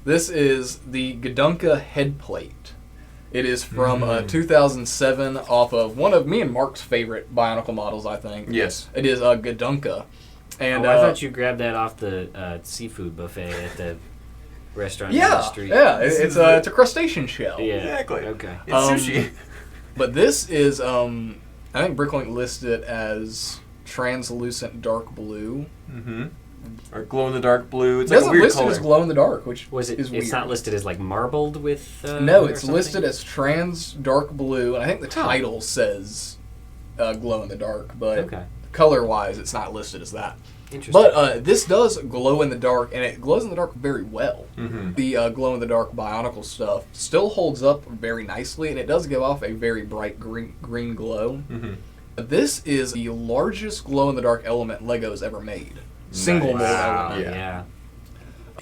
Speaker 3: This is the Gadunka Headplate. It is from 2007 off of one of me and Mark's favorite Bionicle models, I think.
Speaker 1: Yes.
Speaker 3: It is Gadunka. And
Speaker 2: I thought you grabbed that off the seafood buffet at the restaurant down the street.
Speaker 3: Yeah, it's a crustacean shell.
Speaker 2: Yeah.
Speaker 1: Exactly.
Speaker 2: Okay.
Speaker 1: It's sushi.
Speaker 3: But this is, I think Bricklink listed it as translucent dark blue.
Speaker 1: Mm-hmm. Or glow in the dark blue. It's
Speaker 3: It
Speaker 1: like a
Speaker 3: doesn't
Speaker 1: weird
Speaker 3: list
Speaker 1: color.
Speaker 3: it as glow in the dark, which
Speaker 2: Was it?
Speaker 3: is weird.
Speaker 2: It's not listed as like marbled with.
Speaker 3: No,
Speaker 2: or
Speaker 3: it's
Speaker 2: something?
Speaker 3: listed as trans dark blue, and I think the title says glow in the dark, but
Speaker 2: Okay.
Speaker 3: color-wise, it's not listed as that.
Speaker 2: Interesting.
Speaker 3: But this does glow in the dark, and it glows in the dark very well.
Speaker 1: Mm-hmm.
Speaker 3: The glow in the dark Bionicle stuff still holds up very nicely, and it does give off a very bright green glow.
Speaker 1: Mm-hmm.
Speaker 3: This is the largest glow in the dark element Lego's ever made. Single mold
Speaker 2: Wow.
Speaker 3: element.
Speaker 1: Yeah.
Speaker 2: Yeah.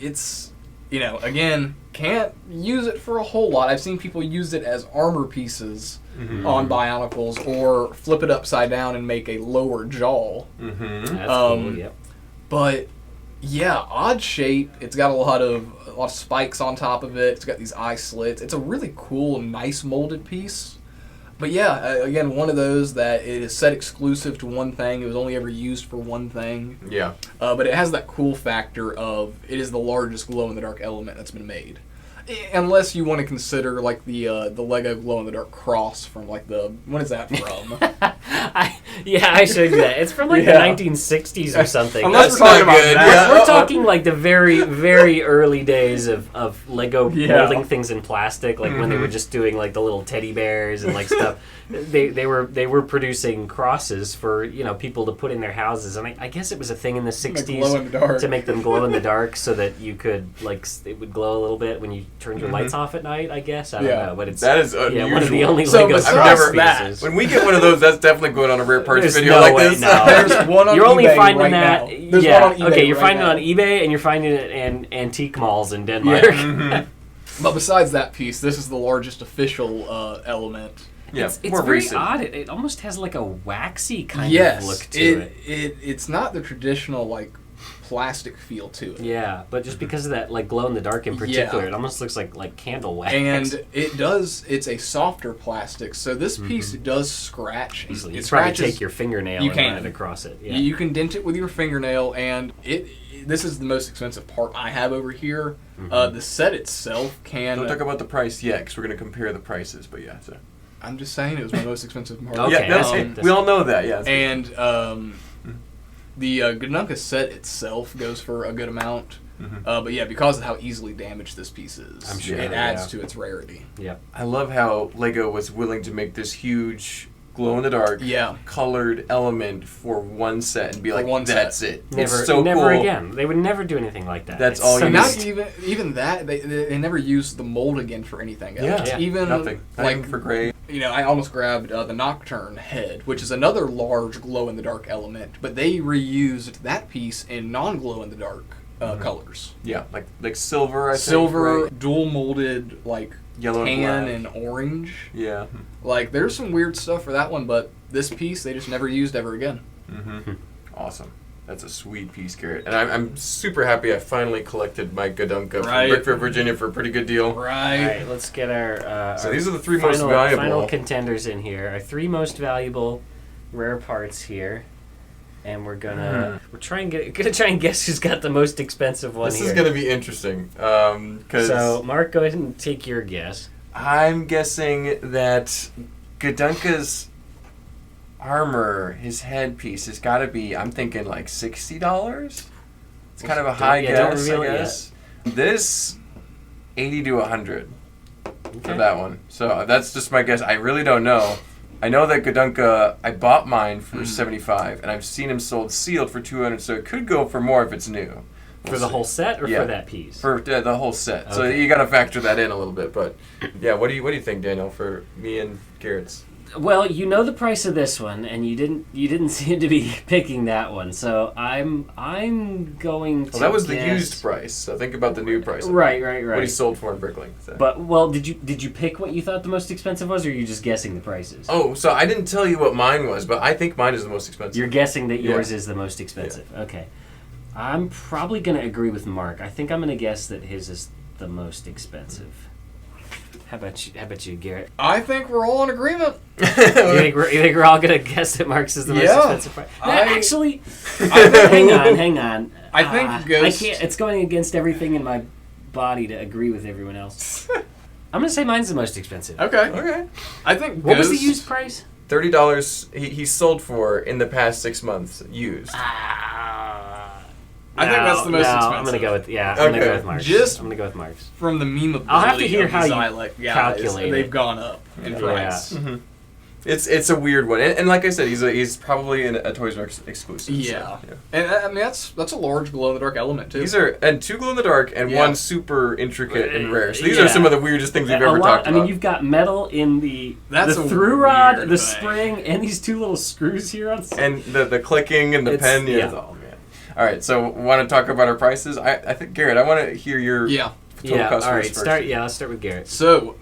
Speaker 3: It's again, can't use it for a whole lot. I've seen people use it as armor pieces on Bionicles, or flip it upside down and make a lower jaw.
Speaker 2: That's cool, yep.
Speaker 3: But yeah, odd shape. It's got a lot of spikes on top of it. It's got these eye slits. It's a really cool, nice molded piece. But yeah, again, one of those that it is set exclusive to one thing. It was only ever used for one thing.
Speaker 1: Yeah.
Speaker 3: But it has that cool factor of it is the largest glow-in-the-dark element that's been made. Unless you want to consider like the Lego glow-in-the-dark cross from like when is that from?
Speaker 2: I showed you that. It's from like the 1960s or something.
Speaker 3: Unless we're talking about that.
Speaker 2: We're talking like the very, very early days of Lego molding things in plastic, like when they were just doing like the little teddy bears and like stuff. They were producing crosses for people to put in their houses, and I guess it was a thing in the 60s to make them glow in the dark, so that you could it would glow a little bit when you turned your lights off at night. I guess I don't know, but
Speaker 1: that is unusual.
Speaker 2: One of the only Lego pieces.
Speaker 1: When we get one of those, that's definitely going on a rare parts
Speaker 2: There's
Speaker 1: video
Speaker 2: no
Speaker 1: like
Speaker 2: way,
Speaker 1: this.
Speaker 2: No.
Speaker 3: There's one on
Speaker 2: You're only
Speaker 3: eBay
Speaker 2: finding
Speaker 3: right
Speaker 2: that.
Speaker 3: now. There's one on eBay
Speaker 2: okay, you're
Speaker 3: right
Speaker 2: finding
Speaker 3: now.
Speaker 2: it on eBay, and you're finding it in antique malls in Denmark.
Speaker 3: Yeah. But besides that piece, this is the largest official element.
Speaker 1: Yeah,
Speaker 2: it's
Speaker 1: more
Speaker 2: very
Speaker 1: recent.
Speaker 2: odd. It almost has like a waxy kind of look to it.
Speaker 3: It's not the traditional like plastic feel to it.
Speaker 2: Yeah, but just because of that like glow in the dark in particular, it almost looks like candle wax.
Speaker 3: And it's a softer plastic, so this piece does scratch
Speaker 2: easily.
Speaker 3: It
Speaker 2: You probably
Speaker 3: scratches.
Speaker 2: take your fingernail and run it across it. Yeah.
Speaker 3: You can dent it with your fingernail, and this is the most expensive part I have over here. The set itself can.
Speaker 1: Don't talk about the price yet, because we're going to compare the prices. But yeah, so.
Speaker 3: I'm just saying it was my most expensive part.
Speaker 2: Okay,
Speaker 1: we all know that. Yeah,
Speaker 3: and the Gadunka set itself goes for a good amount. But yeah, because of how easily damaged this piece is,
Speaker 2: I'm sure,
Speaker 3: it adds to its rarity.
Speaker 2: Yeah.
Speaker 1: I love how Lego was willing to make this huge glow-in-the-dark colored element for one set and be like, that's it. It's so
Speaker 2: never
Speaker 1: cool.
Speaker 2: again. They would never do anything like that.
Speaker 1: That's all you need.
Speaker 3: Not even that. They never used the mold again for anything else.
Speaker 1: Yeah.
Speaker 3: Even
Speaker 1: nothing. Like for gray.
Speaker 3: I almost grabbed the Nocturne head, which is another large glow-in-the-dark element, but they reused that piece in non-glow-in-the-dark colors.
Speaker 1: Yeah, like silver, I think.
Speaker 3: Silver,
Speaker 1: right?
Speaker 3: dual molded, like
Speaker 1: yellow
Speaker 3: tan
Speaker 1: and
Speaker 3: orange.
Speaker 1: Yeah.
Speaker 3: Like, there's some weird stuff for that one, but this piece they just never used ever again.
Speaker 1: Awesome. That's a sweet piece, Garrett. And I'm super happy I finally collected my Gadunka from Brickfield, Virginia for a pretty good deal.
Speaker 3: Right.
Speaker 2: All right, let's get our...
Speaker 1: so these are the three most valuable.
Speaker 2: Final contenders in here. Our three most valuable rare parts here. And we're gonna try and guess who's got the most expensive one.
Speaker 1: This is gonna be interesting.
Speaker 2: So Mark, go ahead and take your guess.
Speaker 1: I'm guessing that Gadunka's armor, his headpiece, has got to be. I'm thinking like $60. It's kind of a high guess. I guess this $80 to $100 for that one. So that's just my guess. I really don't know. I know that Gadunka, I bought mine for $75, and I've seen him sold sealed for $200, so it could go for more if it's new.
Speaker 2: For the whole set or for that piece?
Speaker 1: For the whole set. Okay. So you got to factor that in a little bit. But yeah, what do you think, Daniel, for me and Garrett's?
Speaker 2: Well, you know the price of this one, and you didn't seem to be picking that one. So I'm going to.
Speaker 1: Well, that was the used price. So think about the new price.
Speaker 2: Right.
Speaker 1: What he sold for in Brickling. So.
Speaker 2: But did you pick what you thought the most expensive was, or are you just guessing the prices?
Speaker 1: Oh, so I didn't tell you what mine was, but I think mine is the most expensive.
Speaker 2: You're guessing that yours is the most expensive. Yeah. Okay. I'm probably going to agree with Mark. I think I'm going to guess that his is the most expensive. How about you, Garrett?
Speaker 3: I think we're all in agreement.
Speaker 2: you think we're all going to guess that Mark's is the most expensive price? Actually, hang on.
Speaker 3: I think Ghost...
Speaker 2: I can't. It's going against everything in my body to agree with everyone else. I'm going to say mine's the most expensive.
Speaker 3: Okay. I think
Speaker 2: What was the used price?
Speaker 1: $30 he sold for in the past 6 months used.
Speaker 3: I think that's the most expensive.
Speaker 2: I'm gonna go with I'm gonna go with Mark's. I'm gonna go with Mark's.
Speaker 3: From the memeability
Speaker 2: I'll have to hear how you
Speaker 3: calculate they've gone up in price.
Speaker 1: Mm-hmm. It's a weird one, and like I said, he's probably a Toys R Us exclusive.
Speaker 3: Yeah. And I mean that's a large glow in the dark element too.
Speaker 1: These are two glow in the dark and one super intricate and rare. So these are some of the weirdest things we've ever talked about.
Speaker 2: I mean, you've got metal in the through rod, the spring, and these two little screws here on.
Speaker 1: And the clicking and the pen. Yeah. Oh man. All right, so want to talk about our prices? I think Garrett, I want to hear your
Speaker 2: Yeah,
Speaker 1: customers
Speaker 2: all right.
Speaker 1: first.
Speaker 2: Let's start with Garrett.
Speaker 3: So,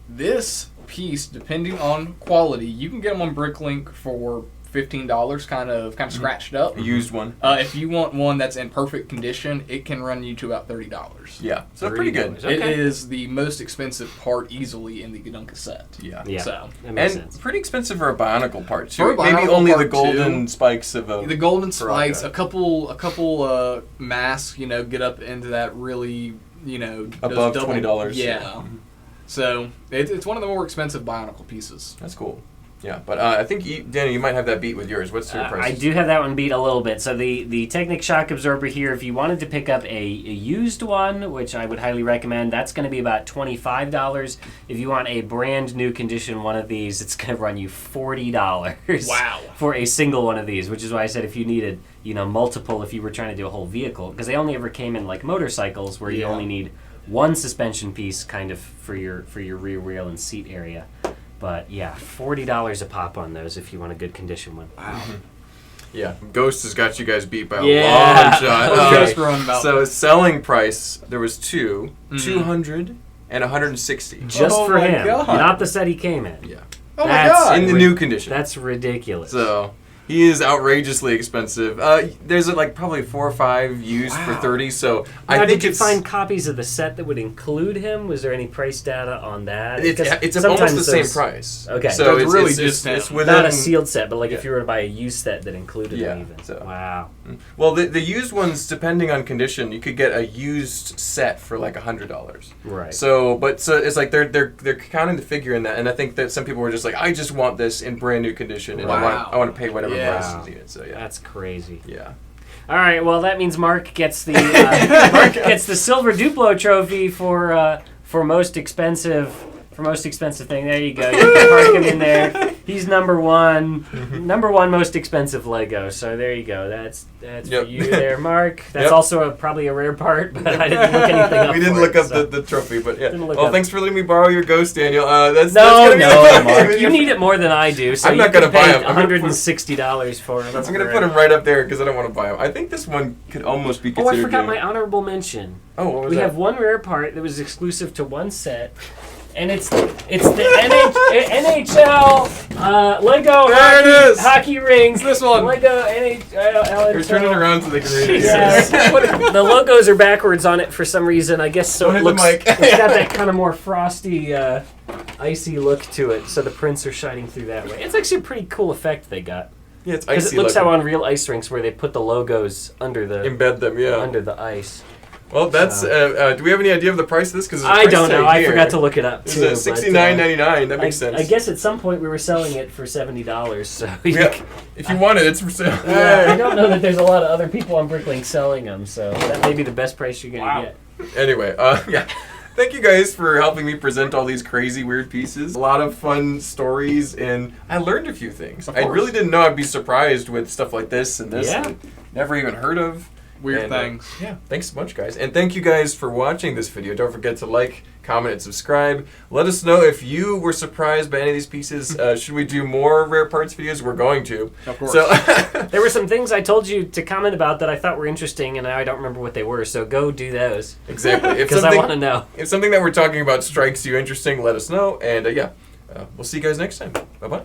Speaker 3: this piece, depending on quality, you can get them on Bricklink for $15, kind of scratched up.
Speaker 1: A used one.
Speaker 3: If you want one that's in perfect condition, it can run you to about $30.
Speaker 1: Yeah, so pretty good.
Speaker 2: Okay.
Speaker 3: It is the most expensive part easily in the Gadunka set.
Speaker 1: Yeah.
Speaker 3: So,
Speaker 2: that makes
Speaker 1: And
Speaker 2: sense.
Speaker 1: pretty expensive for a Bionicle part too.
Speaker 3: For a
Speaker 1: Maybe
Speaker 3: Bionicle
Speaker 1: only the
Speaker 3: part,
Speaker 1: golden
Speaker 3: too.
Speaker 1: spikes of a.
Speaker 3: the golden spikes,
Speaker 1: Paraka.
Speaker 3: a couple masks, get up into that really,
Speaker 1: Above
Speaker 3: those
Speaker 1: $20.
Speaker 3: Yeah.
Speaker 1: Mhm.
Speaker 3: So it's one of the more expensive Bionicle pieces.
Speaker 1: That's cool. Yeah, but I think Danny, you might have that beat with yours. What's your price?
Speaker 2: I do have that one beat a little bit. So the Technic Shock absorber here, if you wanted to pick up a used one, which I would highly recommend, that's going to be about $25. If you want a brand new condition one of these, it's going to run you $40.
Speaker 3: Wow.
Speaker 2: For a single one of these, which is why I said if you needed, multiple, if you were trying to do a whole vehicle, because they only ever came in like motorcycles where you only need one suspension piece kind of for your rear wheel and seat area. But yeah, $40 a pop on those if you want a good condition one.
Speaker 3: Wow.
Speaker 1: Yeah, Ghost has got you guys beat by a
Speaker 2: Yeah.
Speaker 1: long shot.
Speaker 3: Ghost run about
Speaker 1: So selling price, there was two,
Speaker 3: Mhm.
Speaker 1: 200 and 160.
Speaker 2: Just
Speaker 3: Oh
Speaker 2: for
Speaker 3: my
Speaker 2: him,
Speaker 3: God.
Speaker 2: not the set he came in.
Speaker 1: Yeah,
Speaker 3: Oh my
Speaker 2: That's
Speaker 3: god!
Speaker 1: in the new condition.
Speaker 2: That's ridiculous.
Speaker 1: So he is outrageously expensive. There's like probably 4 or 5 used for
Speaker 3: Wow.
Speaker 1: 30. So
Speaker 2: now,
Speaker 1: I think
Speaker 2: did you
Speaker 1: it's
Speaker 2: find copies of the set that would include him? Was there any price data on that?
Speaker 1: it's
Speaker 2: 'Cause
Speaker 1: almost
Speaker 2: sometimes
Speaker 1: the same
Speaker 2: those-
Speaker 1: price.
Speaker 2: Okay.
Speaker 1: so
Speaker 3: That's
Speaker 1: it's
Speaker 3: really
Speaker 1: it's,
Speaker 3: just
Speaker 1: it's
Speaker 3: him.
Speaker 1: within
Speaker 2: Not a sealed set, but like
Speaker 1: yeah.
Speaker 2: if you were to buy a used set that included
Speaker 1: Yeah,
Speaker 2: him even.
Speaker 1: so-
Speaker 2: Wow.
Speaker 1: Well, the used ones, depending on condition, you could get a used set for like $100.
Speaker 2: Right.
Speaker 1: So it's like they're counting the figure in that, and I think that some people were just like, I just want this in brand new condition, and
Speaker 3: Wow.
Speaker 1: I want to pay whatever
Speaker 3: Yeah.
Speaker 1: price is needed. So yeah,
Speaker 2: That's crazy.
Speaker 1: yeah.
Speaker 2: All right, well that means Mark gets the silver Duplo trophy for most expensive thing. There you go. You can mark him in there. He's number one most expensive Lego. So there you go. That's for
Speaker 1: Yep.
Speaker 2: you there, Mark. That's
Speaker 1: Yep.
Speaker 2: also probably a rare part, but I didn't look anything up.
Speaker 1: We didn't
Speaker 2: for
Speaker 1: look
Speaker 2: it,
Speaker 1: up
Speaker 2: so.
Speaker 1: the trophy, but yeah.
Speaker 2: Didn't look
Speaker 1: Well,
Speaker 2: up.
Speaker 1: thanks for letting me borrow your Ghost, Daniel. That's
Speaker 2: No,
Speaker 1: gonna be the-
Speaker 2: Mark. You need it more than I do. So
Speaker 1: I'm
Speaker 2: you
Speaker 1: not gonna
Speaker 2: could
Speaker 1: buy
Speaker 2: pay
Speaker 1: him. I'm gonna put-
Speaker 2: $160 for him.
Speaker 1: I'm gonna put him right up there because I don't want to buy him. I think this one could almost be
Speaker 2: Oh,
Speaker 1: considered.
Speaker 2: I forgot
Speaker 1: new.
Speaker 2: my honorable mention.
Speaker 1: Oh, what was
Speaker 2: We
Speaker 1: that?
Speaker 2: have one rare part that was exclusive to one set, and it's the NHL Lego
Speaker 1: There it is.
Speaker 2: hockey rings.
Speaker 3: This one.
Speaker 2: Lego NHL.
Speaker 1: Here, turn it around so they can read it.
Speaker 2: Yes. The logos are backwards on it for some reason. I guess so.
Speaker 1: Don't
Speaker 2: It
Speaker 1: hit the
Speaker 2: looks.
Speaker 1: mic.
Speaker 2: It's got that kind of more frosty, icy look to it. So the prints are shining through that way. It's actually a pretty cool effect they got.
Speaker 1: Yeah, it's
Speaker 2: Because
Speaker 1: icy.
Speaker 2: it looks
Speaker 1: looking.
Speaker 2: how on real ice rinks where they put the logos under the
Speaker 1: Embed them, yeah.
Speaker 2: under the ice.
Speaker 1: Well, that's. do we have any idea of the price of this? Because
Speaker 2: I don't know. I forgot to look it up too.
Speaker 1: It's $69.99. That makes sense.
Speaker 2: I guess at some point we were selling it for $70. So
Speaker 1: Yeah, if you want it, it's for sale.
Speaker 2: yeah, I don't know that there's a lot of other people on Bricklink selling them. So that may be the best price you're gonna get.
Speaker 1: Anyway, yeah. Thank you guys for helping me present all these crazy, weird pieces. A lot of fun stories, and I learned a few things.
Speaker 3: Of
Speaker 1: I
Speaker 3: course.
Speaker 1: really didn't know I'd be surprised with stuff like this and this.
Speaker 2: Yeah.
Speaker 1: And never even heard of.
Speaker 3: Weird
Speaker 1: And,
Speaker 3: things.
Speaker 1: Yeah, thanks so much, guys. And thank you guys for watching this video. Don't forget to like, comment, and subscribe. Let us know if you were surprised by any of these pieces. Should we do more rare parts videos? We're going to.
Speaker 3: Of course.
Speaker 1: So,
Speaker 2: There were some things I told you to comment about that I thought were interesting, and now I don't remember what they were. So go do those
Speaker 1: exactly. If
Speaker 2: because I want to
Speaker 1: something,
Speaker 2: know.
Speaker 1: if something that we're talking about strikes you interesting, let us know. And yeah, we'll see you guys next time. Bye-bye.